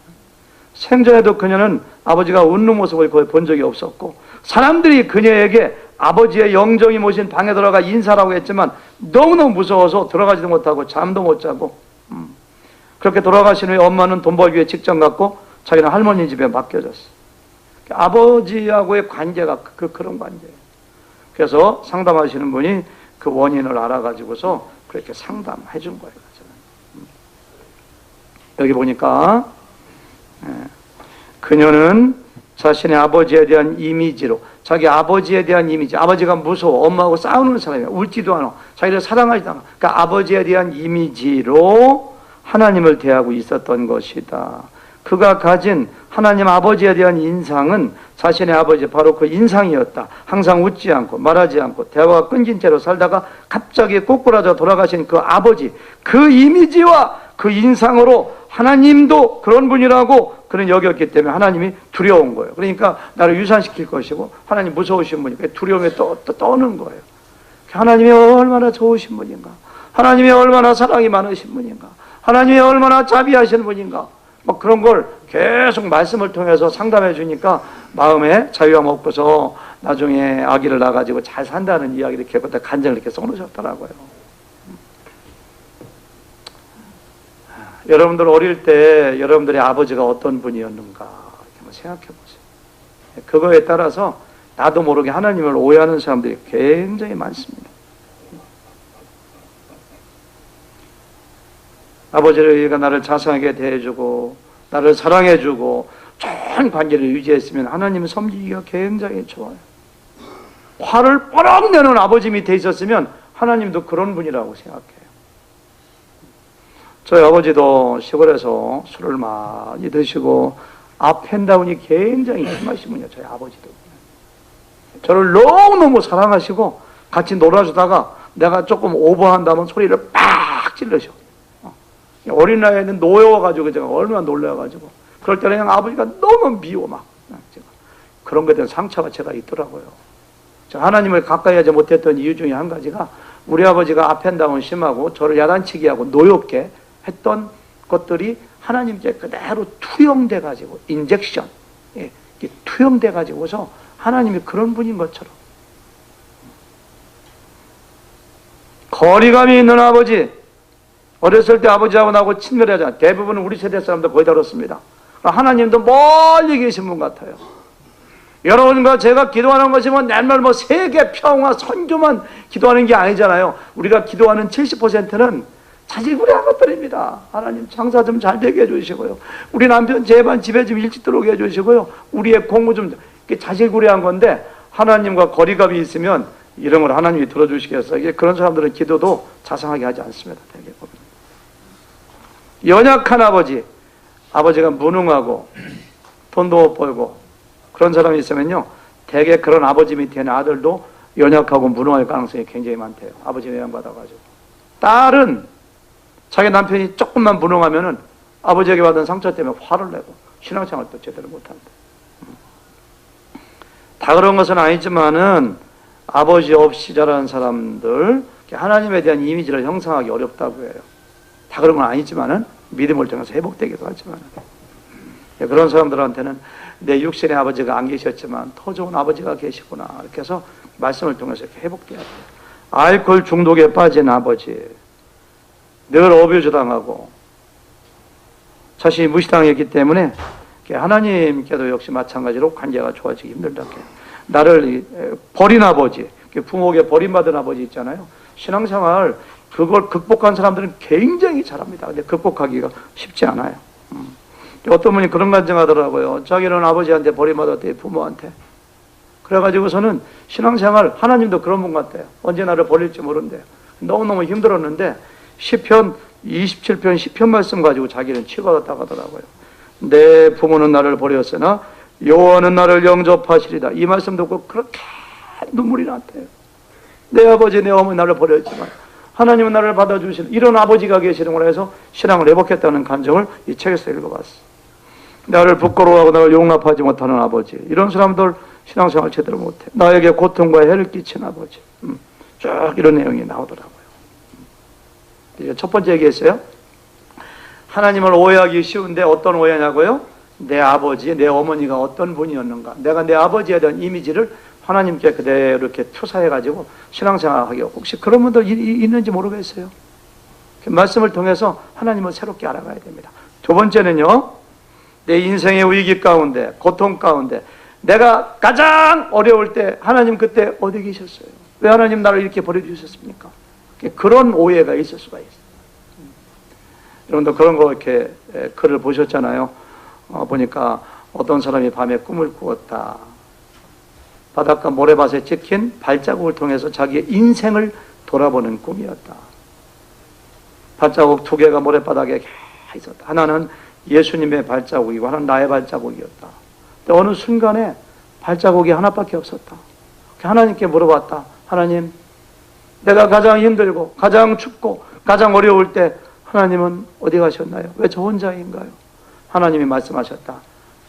B: 생전에도 그녀는 아버지가 웃는 모습을 거의 본 적이 없었고 사람들이 그녀에게 아버지의 영정이 모신 방에 들어가 인사라고 했지만 너무너무 무서워서 들어가지도 못하고 잠도 못 자고 그렇게 돌아가신 후에 엄마는 돈 벌기 위해 직장 갔고 자기는 할머니 집에 맡겨졌어. 아버지하고의 관계가 그런 관계예요. 그래서 상담하시는 분이 그 원인을 알아가지고서 그렇게 상담해 준 거예요. 여기 보니까 그녀는 자신의 아버지에 대한 이미지로 자기 아버지에 대한 이미지, 아버지가 무서워, 엄마하고 싸우는 사람이야. 울지도 않아. 자기를 사랑하지도 않아. 그러니까 아버지에 대한 이미지로 하나님을 대하고 있었던 것이다. 그가 가진 하나님 아버지에 대한 인상은 자신의 아버지 바로 그 인상이었다. 항상 웃지 않고 말하지 않고 대화가 끊긴 채로 살다가 갑자기 꼬꾸라져 돌아가신 그 아버지, 그 이미지와 그 인상으로 하나님도 그런 분이라고 그는 여겼기 때문에 하나님이 두려운 거예요. 그러니까 나를 유산시킬 것이고 하나님 무서우신 분이니까 두려움에 떠는 거예요. 하나님이 얼마나 좋으신 분인가, 하나님이 얼마나 사랑이 많으신 분인가, 하나님이 얼마나 자비하신 분인가, 뭐 그런 걸 계속 말씀을 통해서 상담해 주니까 마음에 자유함 얻고서 나중에 아기를 낳아가지고 잘 산다는 이야기를 이렇게 그때 간증을 이렇게 써놓으셨더라고요. 여러분들 어릴 때 여러분들의 아버지가 어떤 분이었는가 한번 생각해 보세요. 그거에 따라서 나도 모르게 하나님을 오해하는 사람들이 굉장히 많습니다. 아버지가 나를 자상하게 대해주고 나를 사랑해주고 좋은 관계를 유지했으면 하나님 섬기기가 굉장히 좋아요. 화를 뻐럭 내는 아버지 밑에 있었으면 하나님도 그런 분이라고 생각해요. 저희 아버지도 시골에서 술을 많이 드시고 앞앤다운이 굉장히 심하신 분이에요. 저희 아버지도. 저를 너무너무 사랑하시고 같이 놀아주다가 내가 조금 오버한다면 소리를 빡 찔러셔. 어린 나이에는 노여워가지고 제가 얼마나 놀라가지고 그럴 때는 그냥 아버지가 너무 미워 막 제가. 그런 것에 대한 상처가 제가 있더라고요. 제가 하나님을 가까이 하지 못했던 이유 중에 한 가지가 우리 아버지가 앞앤다운 심하고 저를 야단치게 하고 노엽게 했던 것들이 하나님께 그대로 투영돼 가지고 인젝션, 투영돼 가지고서 하나님이 그런 분인 것처럼 거리감이 있는 아버지. 어렸을 때 아버지하고 나하고 친밀하잖아요. 대부분은 우리 세대 사람들 거의 다 그렇습니다. 하나님도 멀리 계신 분 같아요. 여러분과 제가 기도하는 것이 맨날 세계 평화 선교만 기도하는 게 아니잖아요. 우리가 기도하는 70%는 자질구레한 것들입니다. 하나님 장사 좀 잘 되게 해주시고요. 우리 남편 제발 집에 좀 일찍 들어오게 해주시고요. 우리의 공부 좀 자질구레한 건데 하나님과 거리감이 있으면 이런 걸 하나님이 들어주시겠어요. 그런 사람들은 기도도 자상하게 하지 않습니다. 되게 보면. 연약한 아버지, 아버지가 무능하고 돈도 못 벌고 그런 사람이 있으면요, 대개 그런 아버지 밑에 있는 아들도 연약하고 무능할 가능성이 굉장히 많대요. 아버지 영향받아가지고. 딸은 자기 남편이 조금만 무능하면은 아버지에게 받은 상처 때문에 화를 내고 신앙생활도 제대로 못한대. 다 그런 것은 아니지만은 아버지 없이 자라는 사람들 하나님에 대한 이미지를 형성하기 어렵다고 해요. 다 그런 건 아니지만은 믿음을 통해서 회복되기도 하지만 그런 사람들한테는 내 육신의 아버지가 안 계셨지만 더 좋은 아버지가 계시구나 이렇게 해서 말씀을 통해서 이렇게 회복돼야 돼요. 알코올 중독에 빠진 아버지, 늘 어뷰즈 당하고 자신이 무시당했기 때문에 하나님께도 역시 마찬가지로 관계가 좋아지기 힘들다고 해요. 나를 버린 아버지, 부모에게 버림받은 아버지 있잖아요. 신앙생활 그걸 극복한 사람들은 굉장히 잘합니다. 근데 극복하기가 쉽지 않아요. 어떤 분이 그런 간증하더라고요. 자기는 아버지한테 버림받았대요, 부모한테. 그래가지고서는 신앙생활, 하나님도 그런 분 같아요. 언제 나를 버릴지 모른대요. 너무너무 힘들었는데 시편 27편 시편 말씀 가지고 자기는 치유받았다고 하더라고요. 내 부모는 나를 버렸으나 여호와는 나를 영접하시리다. 이 말씀 듣고 그렇게 눈물이 났대요. 내 아버지 내 어머니 나를 버렸지만 하나님은 나를 받아주시는 이런 아버지가 계시는구나 해서 신앙을 회복했다는 간증을 이 책에서 읽어봤어요. 나를 부끄러워하고 나를 용납하지 못하는 아버지, 이런 사람들 신앙생활 제대로 못해. 나에게 고통과 해를 끼친 아버지, 쭉 이런 내용이 나오더라고요. 이제 첫 번째 얘기했어요. 하나님을 오해하기 쉬운데 어떤 오해냐고요? 내 아버지, 내 어머니가 어떤 분이었는가, 내가 내 아버지에 대한 이미지를 하나님께 그대로 이렇게 투사해가지고 신앙생활하기, 혹시 그런 분들 있는지 모르겠어요. 말씀을 통해서 하나님을 새롭게 알아가야 됩니다. 두 번째는요, 내 인생의 위기 가운데, 고통 가운데, 내가 가장 어려울 때 하나님 그때 어디 계셨어요? 왜 하나님 나를 이렇게 버려주셨습니까? 그런 오해가 있을 수가 있어요. 여러분도 그런 거 이렇게 글을 보셨잖아요. 보니까 어떤 사람이 밤에 꿈을 꾸었다. 바닷가 모래밭에 찍힌 발자국을 통해서 자기의 인생을 돌아보는 꿈이었다. 발자국 두 개가 모래바닥에 있었다. 하나는 예수님의 발자국이고 하나는 나의 발자국이었다. 근데 어느 순간에 발자국이 하나밖에 없었다. 하나님께 물어봤다. 하나님, 내가 가장 힘들고 가장 춥고 가장 어려울 때 하나님은 어디 가셨나요? 왜 저 혼자인가요? 하나님이 말씀하셨다.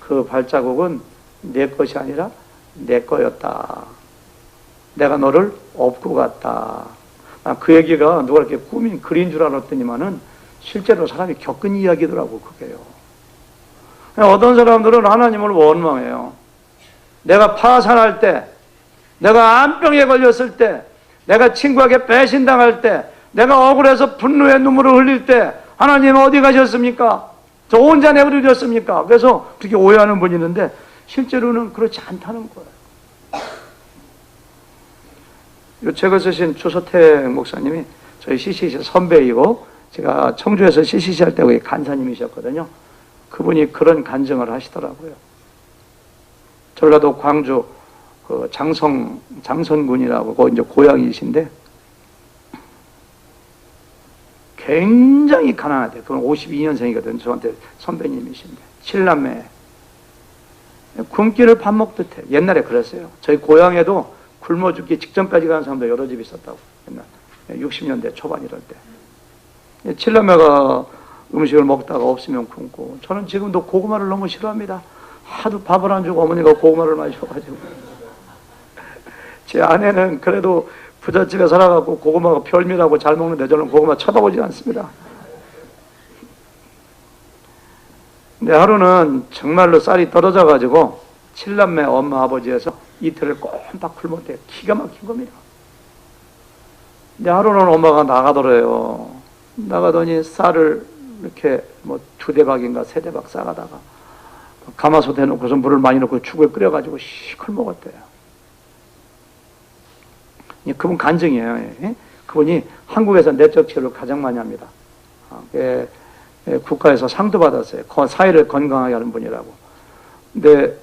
B: 그 발자국은 내 것이 아니라 내 거였다. 내가 너를 업고 갔다. 그 얘기가 누가 이렇게 꾸민 글인 줄 알았더니만은 실제로 사람이 겪은 이야기더라고, 그게요. 어떤 사람들은 하나님을 원망해요. 내가 파산할 때, 내가 암병에 걸렸을 때, 내가 친구에게 배신당할 때, 내가 억울해서 분노의 눈물을 흘릴 때 하나님 어디 가셨습니까? 저 혼자 내버려졌습니까? 그래서 그렇게 오해하는 분이 있는데 실제로는 그렇지 않다는 거예요. 이 책을 쓰신 추서택 목사님이 저희 CCC 선배이고 제가 청주에서 CCC 할 때 거기 간사님이셨거든요. 그분이 그런 간증을 하시더라고요. 전라도 광주 그 장선군이라고 그 이제 고향이신데 굉장히 가난하대. 그건 52년생이거든. 저한테 선배님이신데 7남매 굶기를 밥 먹듯 해. 옛날에 그랬어요. 저희 고향에도 굶어 죽기 직전까지 가는 사람도 여러 집 있었다고. 옛날 60년대 초반 이럴 때 7남매가 음식을 먹다가 없으면 굶고. 저는 지금도 고구마를 너무 싫어합니다. 하도 밥을 안 주고 어머니가 고구마를 많이 줘가지고. 제 아내는 그래도 부잣집에 살아갖고 고구마가 별미라고 잘 먹는데 저는 고구마 쳐다보지 않습니다. 근데 하루는 정말로 쌀이 떨어져가지고 7남매 엄마 아버지에서 이틀을 꼼박 굶었대요. 기가 막힌 겁니다. 근데 하루는 엄마가 나가더래요. 나가더니 쌀을 이렇게 뭐 2대박인가 3대박 싸가다가 가마솥에 놓고서 물을 많이 넣고 죽을 끓여가지고 시컬 먹었대요. 그분 간증이에요. 그분이 한국에서 내적 치료를 가장 많이 합니다. 국가에서 상도 받았어요. 사회를 건강하게 하는 분이라고. 근데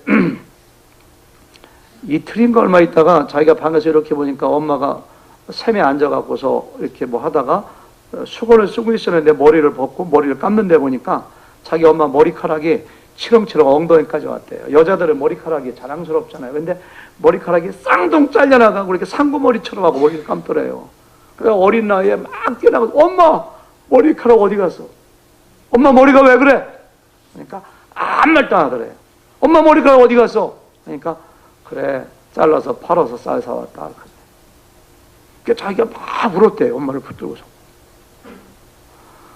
B: 이틀인가 얼마 있다가 자기가 방에서 이렇게 보니까 엄마가 샘에 앉아갖고서 이렇게 뭐 하다가 수건을 쓰고 있었는데 머리를 벗고 머리를 감는데 보니까 자기 엄마 머리카락이 치렁치렁 엉덩이까지 왔대요. 여자들은 머리카락이 자랑스럽잖아요. 근데 머리카락이 쌍둥 잘려나가고 이렇게 상고머리처럼 하고 머리를 감더래요. 그래서 어린 나이에 막 뛰어나가서 엄마 머리카락 어디 갔어? 엄마 머리가 왜 그래? 그러니까 아무 말도 안 하더래요. 엄마 머리카락 어디 갔어? 그러니까 그래 잘라서 팔아서 쌀 사왔다. 그러니까 자기가 막 울었대요. 엄마를 붙들고서.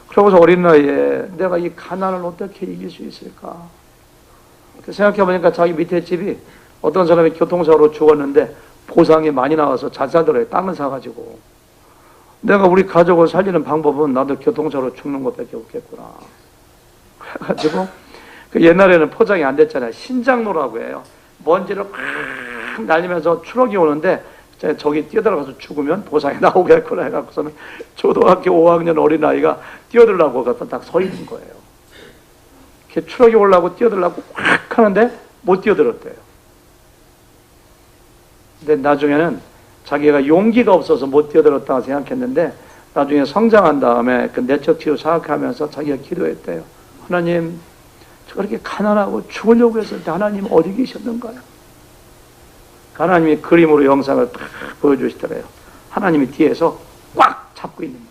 B: 그러고서 어린 나이에 내가 이 가난을 어떻게 이길 수 있을까? 생각해보니까 자기 밑에 집이 어떤 사람이 교통사고로 죽었는데 보상이 많이 나와서 잘 살더래요. 땅을 사가지고. 내가 우리 가족을 살리는 방법은 나도 교통사고로 죽는 것밖에 없겠구나. 그래가지고 그 옛날에는 포장이 안 됐잖아요. 신장로라고 해요. 먼지를 팍 날리면서 추럭이 오는데 저기 뛰어들어가서 죽으면 보상이 나오겠구나 해갖고서는 초등학교 5학년 어린아이가 뛰어들라고 갖다 딱 서 있는 거예요. 이렇게 추럭이 오려고 뛰어들라고 꽉 하는데 못 뛰어들었대요. 근데 나중에는 자기가 용기가 없어서 못 뛰어들었다고 생각했는데 나중에 성장한 다음에 그 내적 치유 생각하면서 자기가 기도했대요. 하나님, 저 그렇게 가난하고 죽으려고 했을 때 하나님 어디 계셨는가요? 하나님이 그림으로 영상을 딱 보여주시더래요. 하나님이 뒤에서 꽉 잡고 있는 모습.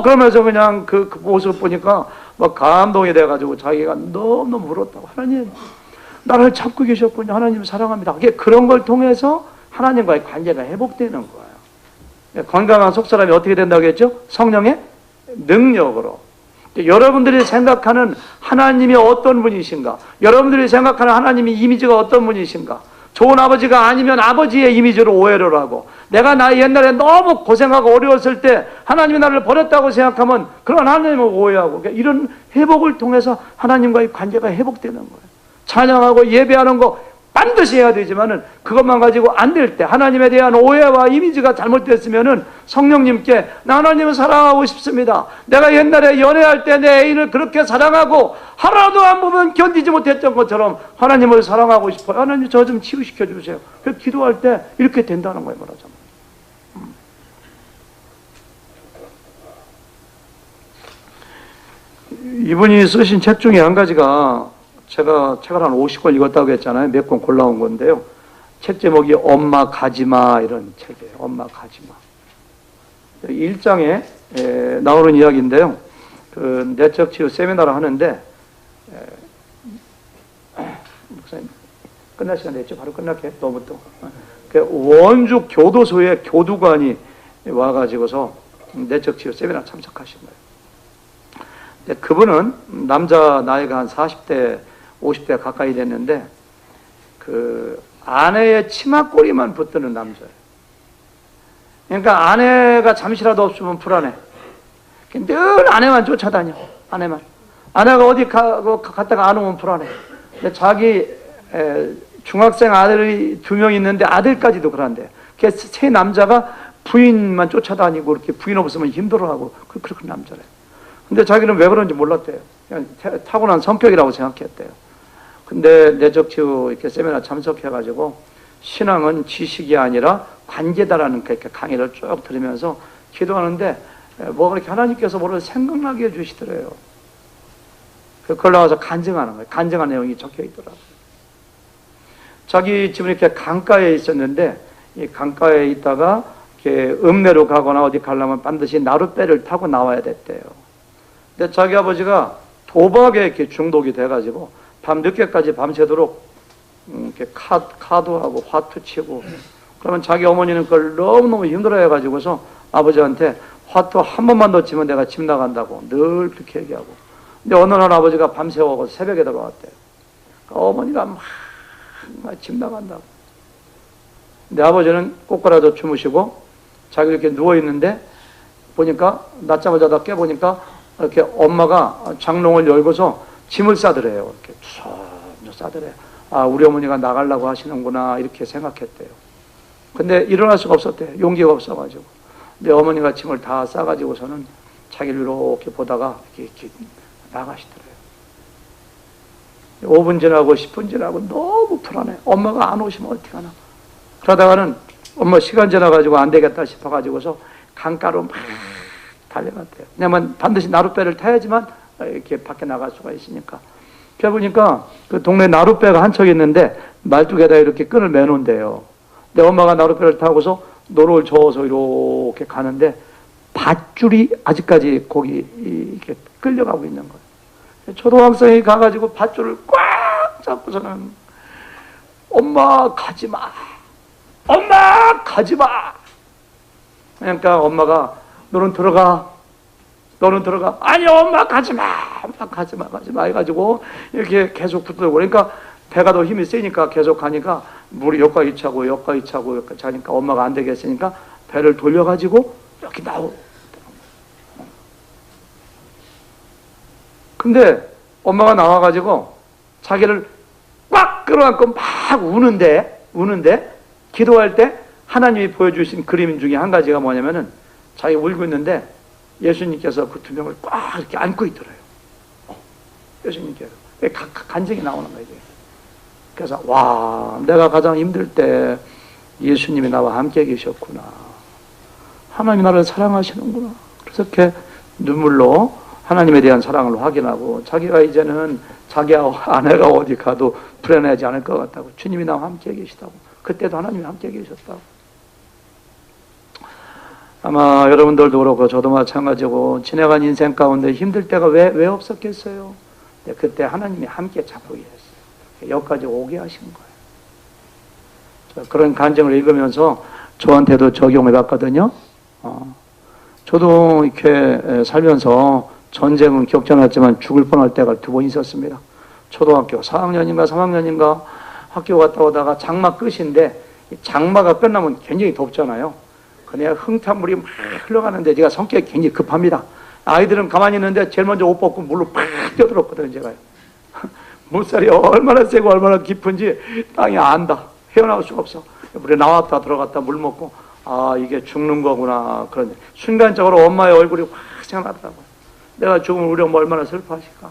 B: 그러면서 그냥 그 모습을 보니까 막 감동이 돼가지고 자기가 너무너무 울었다고. 하나님, 나를 잡고 계셨군요. 하나님 사랑합니다. 그런 걸 통해서 하나님과의 관계가 회복되는 거예요. 건강한 속사람이 어떻게 된다고 했죠? 성령의 능력으로. 여러분들이 생각하는 하나님이 어떤 분이신가? 여러분들이 생각하는 하나님의 이미지가 어떤 분이신가? 좋은 아버지가 아니면 아버지의 이미지로 오해를 하고, 내가 나 옛날에 너무 고생하고 어려웠을 때 하나님이 나를 버렸다고 생각하면 그런 하나님을 오해하고, 이런 회복을 통해서 하나님과의 관계가 회복되는 거예요. 찬양하고 예배하는 거 반드시 해야 되지만은 그것만 가지고 안 될 때, 하나님에 대한 오해와 이미지가 잘못됐으면은 성령님께 나 하나님을 사랑하고 싶습니다. 내가 옛날에 연애할 때 내 애인을 그렇게 사랑하고 하나도 안 보면 견디지 못했던 것처럼 하나님을 사랑하고 싶어요. 하나님 저 좀 치유시켜 주세요. 그 기도할 때 이렇게 된다는 거예요, 말하자면. 이분이 쓰신 책 중에 한 가지가, 제가 책을 한 50권 읽었다고 했잖아요. 몇 권 골라온 건데요. 책 제목이 엄마 가지마, 이런 책이에요. 엄마 가지마. 1장에 나오는 이야기인데요. 그 내적 치유 세미나를 하는데, 목사님 끝날 시간 됐죠? 바로 끝날게. 너무 또. 원주 교도소의 교두관이 와가지고서 내적 치유 세미나 참석하신 거예요. 그분은 남자 나이가 한 40대 50대 가까이 됐는데 그 아내의 치마꼬리만 붙드는 남자예요. 그러니까 아내가 잠시라도 없으면 불안해. 늘 아내만 쫓아다녀. 아내가 어디 갔다가 안 오면 불안해. 근데 자기 중학생 아들이 2명 있는데 아들까지도 그런데 세 남자가 부인만 쫓아다니고 이렇게 부인 없으면 힘들어하고 그렇게 남자래요. 근데 자기는 왜 그런지 몰랐대요. 그냥 타고난 성격이라고 생각했대요. 근데 내적 치유 이렇게 세미나 참석해가지고 신앙은 지식이 아니라 관계다라는 이렇게 강의를 쭉 들으면서 기도하는데 뭐 그렇게 하나님께서 뭐를 생각나게 해주시더래요. 그걸 나와서 간증하는 거예요. 간증한 내용이 적혀 있더라고요. 자기 집은 이렇게 강가에 있었는데 이 강가에 있다가 이렇게 읍내로 가거나 어디 가려면 반드시 나룻배를 타고 나와야 됐대요. 근데 자기 아버지가 도박에 이렇게 중독이 돼가지고 밤 늦게까지 밤새도록 이렇게 카드하고 화투 치고, 그러면 자기 어머니는 그걸 너무너무 힘들어해가지고서 아버지한테 화투 한 번만 더 치면 내가 집 나간다고 늘 그렇게 얘기하고. 근데 어느 날 아버지가 밤새워서 새벽에 들어왔대요. 어머니가 막 집 나간다고. 근데 아버지는 꼬꾸라져 주무시고 자기 이렇게 누워있는데 보니까 낮잠을 자다 깨보니까 이렇게 엄마가 장롱을 열고서 짐을 싸더래요. 이렇게 쭉 싸더래요. 아, 우리 어머니가 나가려고 하시는구나 이렇게 생각했대요. 근데 일어날 수가 없었대요. 용기가 없어가지고. 근데 어머니가 짐을 다 싸가지고서는 자기를 이렇게 보다가 이렇게 나가시더래요. 5분 지나고 10분 지나고 너무 불안해. 엄마가 안 오시면 어떡하나. 그러다가는 엄마 시간 지나가지고 안 되겠다 싶어가지고서 강가로 막 달려갔대요. 왜냐면 반드시 나룻배를 타야지만 이렇게 밖에 나갈 수가 있으니까. 그래 보니까 그 동네 나룻배가 한 척 있는데 말뚝에다 이렇게 끈을 매놓은대요. 내 엄마가 나룻배를 타고서 노를 저어서 이렇게 가는데 밧줄이 아직까지 거기 이렇게 끌려가고 있는 거예요. 초등학생이 가가지고 밧줄을 꽉 잡고서는 엄마 가지 마. 엄마 가지 마. 그러니까 엄마가 너는 들어가. 너는 들어가. 아니 엄마 가지 마. 엄마 가지 마. 가지 마 해가지고 이렇게 계속 붙들고 그러니까 배가 더 힘이 세니까 계속 가니까 물이 여기까지 차고 여기까지 차고 여기까지 차니까 엄마가 안 되겠으니까 배를 돌려가지고 이렇게 나오. 근데 엄마가 나와가지고 자기를 꽉 끌어안고 막 우는데 기도할 때 하나님이 보여주신 그림 중에 한 가지가 뭐냐면은 자기가 울고 있는데 예수님께서 그 두 명을 꽉 이렇게 안고 있더래요. 예수님께서. 간증이 나오는 거예요. 그래서 와, 내가 가장 힘들 때 예수님이 나와 함께 계셨구나. 하나님이 나를 사랑하시는구나. 그래서 이렇게 눈물로 하나님에 대한 사랑을 확인하고 자기가 이제는 자기 아내가 어디 가도 불안하지 않을 것 같다고. 주님이 나와 함께 계시다고. 그때도 하나님이 함께 계셨다고. 아마 여러분들도 그렇고 저도 마찬가지고 지나간 인생 가운데 힘들 때가 왜 없었겠어요? 그때 하나님이 함께 잡고 계셨어요. 여기까지 오게 하신 거예요. 그런 간증을 읽으면서 저한테도 적용해 봤거든요. 저도 이렇게 살면서 전쟁은 겪지 않았지만 죽을 뻔할 때가 2번 있었습니다. 초등학교 4학년인가 3학년인가 학교 갔다 오다가 장마 끝인데 장마가 끝나면 굉장히 덥잖아요. 그냥 흥탄물이 막 흘러가는데 제가 성격이 굉장히 급합니다. 아이들은 가만히 있는데 제일 먼저 옷 벗고 물로 팍 뛰어들었거든요. 제가요. 물살이 얼마나 세고 얼마나 깊은지 땅이 안다. 헤어나올 수가 없어. 물에 나왔다 들어갔다 물 먹고 아 이게 죽는 거구나. 그런데 순간적으로 엄마의 얼굴이 확 생각나더라고요. 내가 죽으면 우리 엄마 얼마나 슬퍼하실까.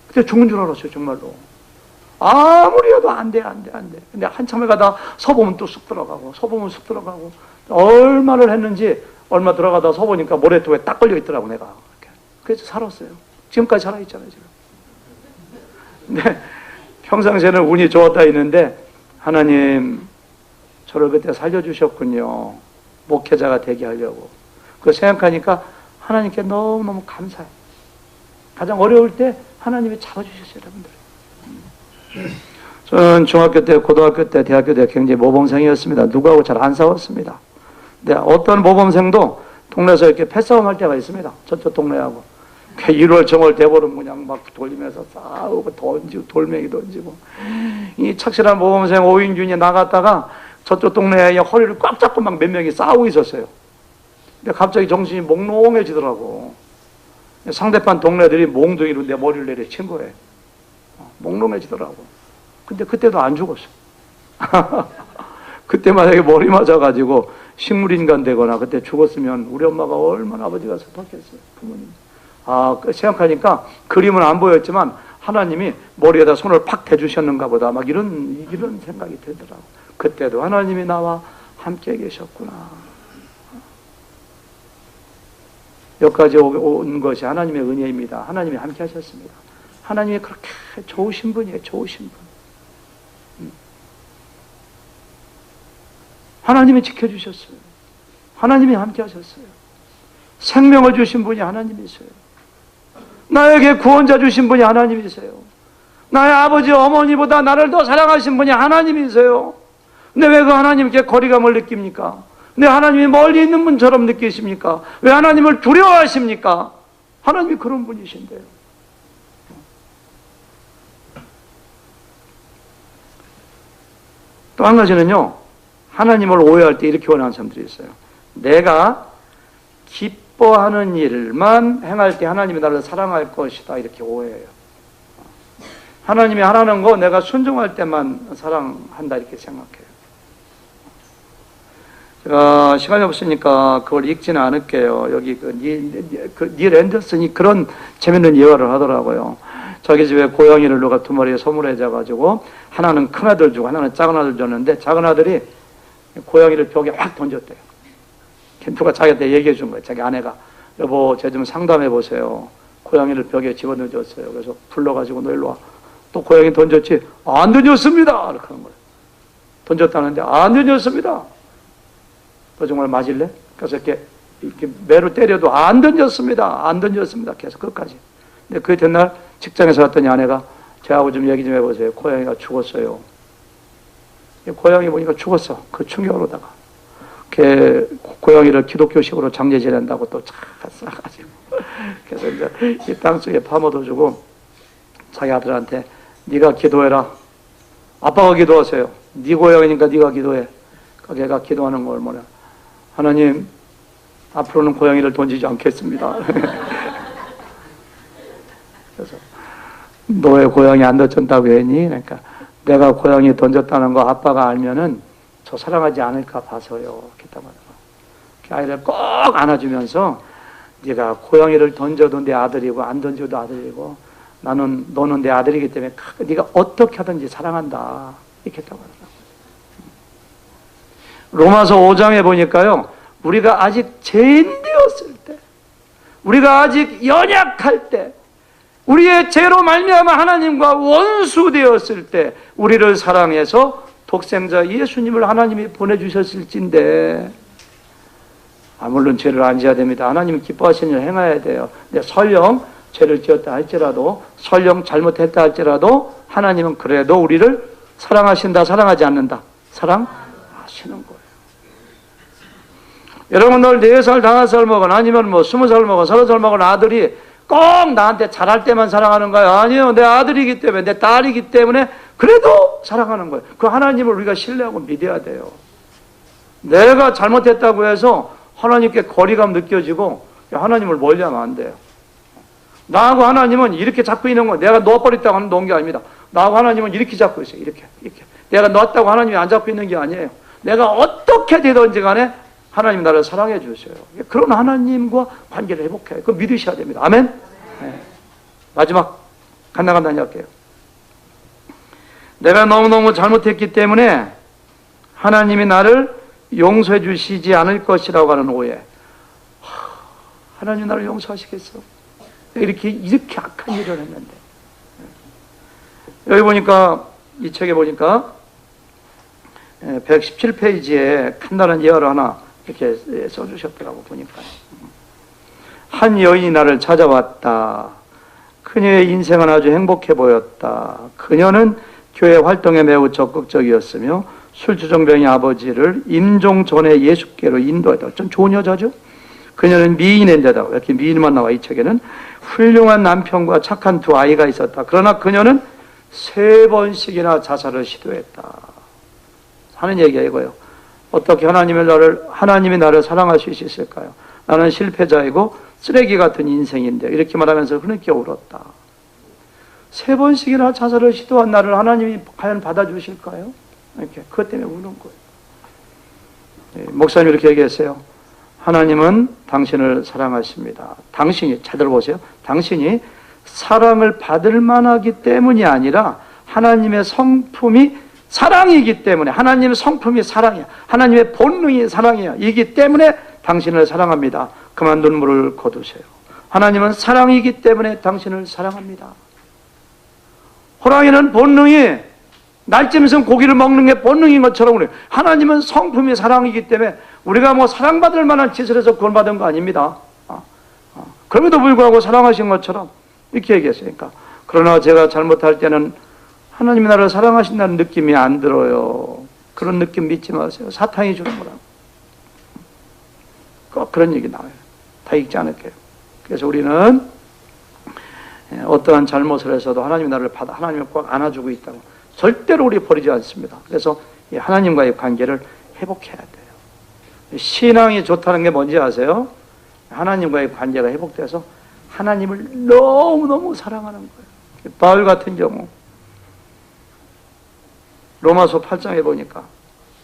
B: 그때 죽은 줄 알았어요. 정말로. 아무리 해도 안 돼. 근데 한참을 가다 서보면 또 쑥 들어가고, 서보면 쑥 들어가고, 얼마를 했는지, 얼마 들어가다 서보니까 모래톱에 딱 걸려 있더라고, 내가. 그래서 살았어요. 지금까지 살아있잖아요, 지금. 근데 평상시에는 운이 좋았다 했는데, 하나님, 저를 그때 살려주셨군요. 목회자가 되게 하려고. 그거 생각하니까 하나님께 너무너무 감사해요. 가장 어려울 때 하나님이 잡아주셨어요, 여러분들. 저는 중학교 때, 고등학교 때, 대학교 때 굉장히 모범생이었습니다. 누구하고 잘 안 싸웠습니다. 근데 어떤 모범생도 동네에서 이렇게 패싸움 할 때가 있습니다. 저쪽 동네하고. 1월 정월 대보름 그냥 막 돌리면서 싸우고 던지고 돌멩이 던지고. 이 착실한 모범생 오인준이 나갔다가 저쪽 동네에 허리를 꽉 잡고 막 몇 명이 싸우고 있었어요. 근데 갑자기 정신이 몽롱해지더라고. 상대편 동네들이 몽둥이로 내 머리를 내려친 거예요. 몽롱해지더라고. 근데 그때도 안 죽었어. 그때 만약에 머리 맞아가지고 식물인간 되거나 그때 죽었으면 우리 엄마가 얼마나 아버지가 슬펐겠어요. 부모님. 생각하니까 그림은 안 보였지만 하나님이 머리에다 손을 팍 대주셨는가 보다. 막 이런 생각이 들더라고. 그때도 하나님이 나와 함께 계셨구나. 여기까지 온 것이 하나님의 은혜입니다. 하나님이 함께 하셨습니다. 하나님이 그렇게 좋으신 분이에요. 좋으신 분. 하나님이 지켜주셨어요. 하나님이 함께 하셨어요. 생명을 주신 분이 하나님이세요. 나에게 구원자 주신 분이 하나님이세요. 나의 아버지 어머니보다 나를 더 사랑하신 분이 하나님이세요. 근데 왜 그 하나님께 거리감을 느낍니까? 왜 하나님이 멀리 있는 분처럼 느끼십니까? 왜 하나님을 두려워하십니까? 하나님이 그런 분이신데요. 또 한 가지는요, 하나님을 오해할 때 이렇게 원하는 사람들이 있어요. 내가 기뻐하는 일만 행할 때 하나님이 나를 사랑할 것이다. 이렇게 오해해요. 하나님이 하라는 거 내가 순종할 때만 사랑한다. 이렇게 생각해요. 제가 시간이 없으니까 그걸 읽지는 않을게요. 여기 닐 앤더슨이 그런 재밌는 예화를 하더라고요. 자기 집에 고양이를 누가 2마리에 선물해줘가지고 하나는 큰 아들 주고 하나는 작은 아들 줬는데 작은 아들이 고양이를 벽에 확 던졌대요. 누가 자기한테 얘기해 준 거예요. 자기 아내가. 여보, 쟤 좀 상담해 보세요. 고양이를 벽에 집어넣어줬어요. 그래서 불러가지고 너 일로 와. 또 고양이 던졌지. 안 던졌습니다. 이렇게 하는 거예요. 던졌다는데 안 던졌습니다. 너 정말 맞을래? 그래서 이렇게 매로 때려도 안 던졌습니다. 안 던졌습니다. 계속 끝까지. 근데 그게 된 날 직장에서 왔더니 아내가 저하고 좀 얘기 좀 해보세요. 고양이가 죽었어요. 고양이 보니까 죽었어. 그 충격으로다가. 고양이를 기독교식으로 장례 지낸다고 또 싸가지고. 그래서 이제 이 땅속에 파묻어주고 자기 아들한테 네가 기도해라. 아빠가 기도하세요. 네 고양이니까 네가 기도해. 걔가 기도하는 걸 뭐냐. 하나님, 앞으로는 고양이를 던지지 않겠습니다. 그래서 너의 고양이 안 던졌다고 했니? 그러니까 내가 고양이 던졌다는 거 아빠가 알면은 저 사랑하지 않을까 봐서요. 그랬단 말이야. 그 아이를 꼭 안아주면서 네가 고양이를 던져도 내 아들이고 안 던져도 아들이고 너는 내 아들이기 때문에 네가 어떻게 하든지 사랑한다. 이렇게 했다고 하더라고요. 로마서 5장에 보니까요. 우리가 아직 죄인 되었을 때, 우리가 아직 연약할 때, 우리의 죄로 말미암아 하나님과 원수 되었을 때 우리를 사랑해서 독생자 예수님을 하나님이 보내주셨을진데, 물론 죄를 안 지어야 됩니다. 하나님이 기뻐하시는 일을 행해야 돼요. 근데 설령 죄를 지었다 할지라도, 설령 잘못했다 할지라도 하나님은 그래도 우리를 사랑하신다, 사랑하지 않는다? 사랑하시는 거예요. 여러분, 늘 4살, 5살 먹은, 아니면 20살 먹은, 30살 먹은 아들이 꼭 나한테 잘할 때만 사랑하는 거예요? 아니요. 내 아들이기 때문에, 내 딸이기 때문에 그래도 사랑하는 거예요. 그 하나님을 우리가 신뢰하고 믿어야 돼요. 내가 잘못했다고 해서 하나님께 거리감 느껴지고 하나님을 멀리하면 안 돼요. 나하고 하나님은 이렇게 잡고 있는 거, 내가 놓아버렸다고 하는 놓은 게 아닙니다. 나하고 하나님은 이렇게 잡고 있어요. 이렇게. 내가 놓았다고 하나님이 안 잡고 있는 게 아니에요. 내가 어떻게 되든지 간에 하나님 나를 사랑해 주셔요. 그런 하나님과 관계를 회복해요. 그거 믿으셔야 됩니다. 아멘? 네. 마지막 간단히 할게요. 내가 너무너무 잘못했기 때문에 하나님이 나를 용서해 주시지 않을 것이라고 하는 오해. 하나님 나를 용서하시겠어? 이렇게 악한 일을 했는데. 여기 보니까, 이 책에 보니까 117페이지에 간단한 예화를 하나 이렇게 써주셨더라고. 보니까 한 여인이 나를 찾아왔다. 그녀의 인생은 아주 행복해 보였다. 그녀는 교회 활동에 매우 적극적이었으며 술주정병의 아버지를 임종 전에 예수께로 인도했다. 좀 좋은 여자죠? 그녀는 미인인데다, 이렇게 미인만 나와 이 책에는, 훌륭한 남편과 착한 2 아이가 있었다. 그러나 그녀는 3번씩이나 자살을 시도했다. 하는 얘기가 이거예요. 어떻게 하나님이 나를 사랑할 수 있을까요? 나는 실패자이고 쓰레기 같은 인생인데, 이렇게 말하면서 흐느껴 울었다. 3번씩이나 자살을 시도한 나를 하나님이 과연 받아주실까요? 이렇게 그것 때문에 우는 거예요. 목사님이 이렇게 얘기했어요. 하나님은 당신을 사랑하십니다. 당신이, 잘 들어보세요. 당신이 사랑을 받을 만하기 때문이 아니라 하나님의 성품이 사랑이기 때문에, 하나님의 성품이 사랑이야. 하나님의 본능이 사랑이야. 이기 때문에 당신을 사랑합니다. 그만 눈물을 거두세요. 하나님은 사랑이기 때문에 당신을 사랑합니다. 호랑이는 본능이 날쯤에서 고기를 먹는 게 본능인 것처럼 그래요. 하나님은 성품이 사랑이기 때문에 우리가 사랑받을 만한 짓을 해서 구원받은 거 아닙니다. 그럼에도 불구하고 사랑하신 것처럼 이렇게 얘기했으니까. 그러나 제가 잘못할 때는 하나님이 나를 사랑하신다는 느낌이 안 들어요. 그런 느낌 믿지 마세요. 사탄이 주는 거라고. 꼭 그런 얘기 나와요. 다 읽지 않을게요. 그래서 우리는 어떠한 잘못을 해서도 하나님이 나를 하나님을 꼭 안아주고 있다고. 절대로 우리 버리지 않습니다. 그래서 하나님과의 관계를 회복해야 돼요. 신앙이 좋다는 게 뭔지 아세요? 하나님과의 관계가 회복돼서 하나님을 너무너무 사랑하는 거예요. 바울 같은 경우 로마서 8장에 보니까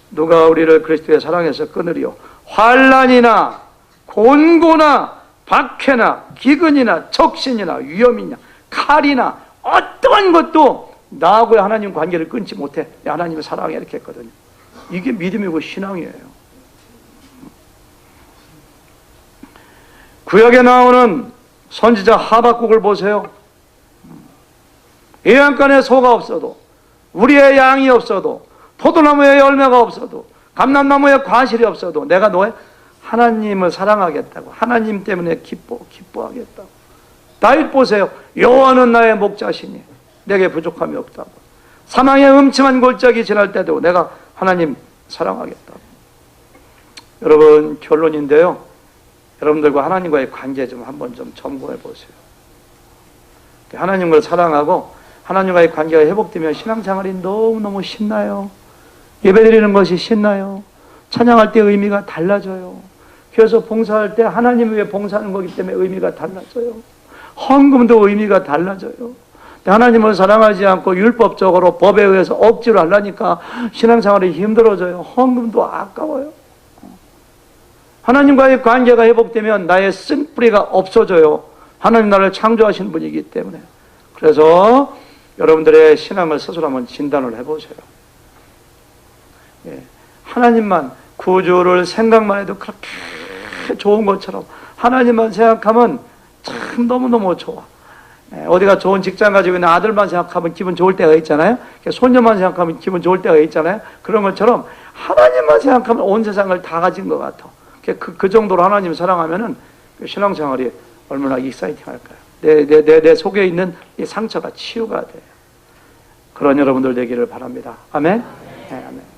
B: 누가 우리를 그리스도의 사랑에서 끊으리요? 환난이나 곤고나 박해나 기근이나 적신이나 위험이냐 칼이나 어떠한 것도 나하고의 하나님 관계를 끊지 못해. 하나님을 사랑해. 이렇게 했거든요. 이게 믿음이고 신앙이에요. 구약에 나오는 선지자 하박국을 보세요. 이 양간에 소가 없어도, 우리의 양이 없어도, 포도나무에 열매가 없어도, 감람나무에 과실이 없어도 내가 너의 하나님을 사랑하겠다고, 하나님 때문에 기뻐하겠다고. 다윗 보세요. 여호와는 나의 목자시니 내게 부족함이 없다고. 사망의 음침한 골짜기 지날 때도 내가 하나님 사랑하겠다고. 여러분, 결론인데요, 여러분들과 하나님과의 관계 좀 한번 좀 점검해 보세요. 하나님을 사랑하고 하나님과의 관계가 회복되면 신앙생활이 너무너무 신나요. 예배드리는 것이 신나요. 찬양할 때 의미가 달라져요. 교회에서 봉사할 때 하나님 위해 봉사하는 거기 때문에 의미가 달라져요. 헌금도 의미가 달라져요. 하나님을 사랑하지 않고 율법적으로 법에 의해서 억지로 하려니까 신앙생활이 힘들어져요. 헌금도 아까워요. 하나님과의 관계가 회복되면 나의 쓴뿌리가 없어져요. 하나님 나를 창조하신 분이기 때문에. 그래서 여러분들의 신앙을 스스로 한번 진단을 해보세요. 예. 하나님만, 구주를 생각만 해도 그렇게 좋은 것처럼 하나님만 생각하면 참 너무너무 좋아. 예. 어디가 좋은 직장 가지고 있는 아들만 생각하면 기분 좋을 때가 있잖아요. 손녀만 생각하면 기분 좋을 때가 있잖아요. 그런 것처럼 하나님만 생각하면 온 세상을 다 가진 것 같아. 그 정도로 하나님 사랑하면은 신앙생활이 얼마나 익사이팅 할까요? 내 속에 있는 이 상처가 치유가 돼요. 그런 여러분들 되기를 바랍니다. 아멘? 네, 아멘.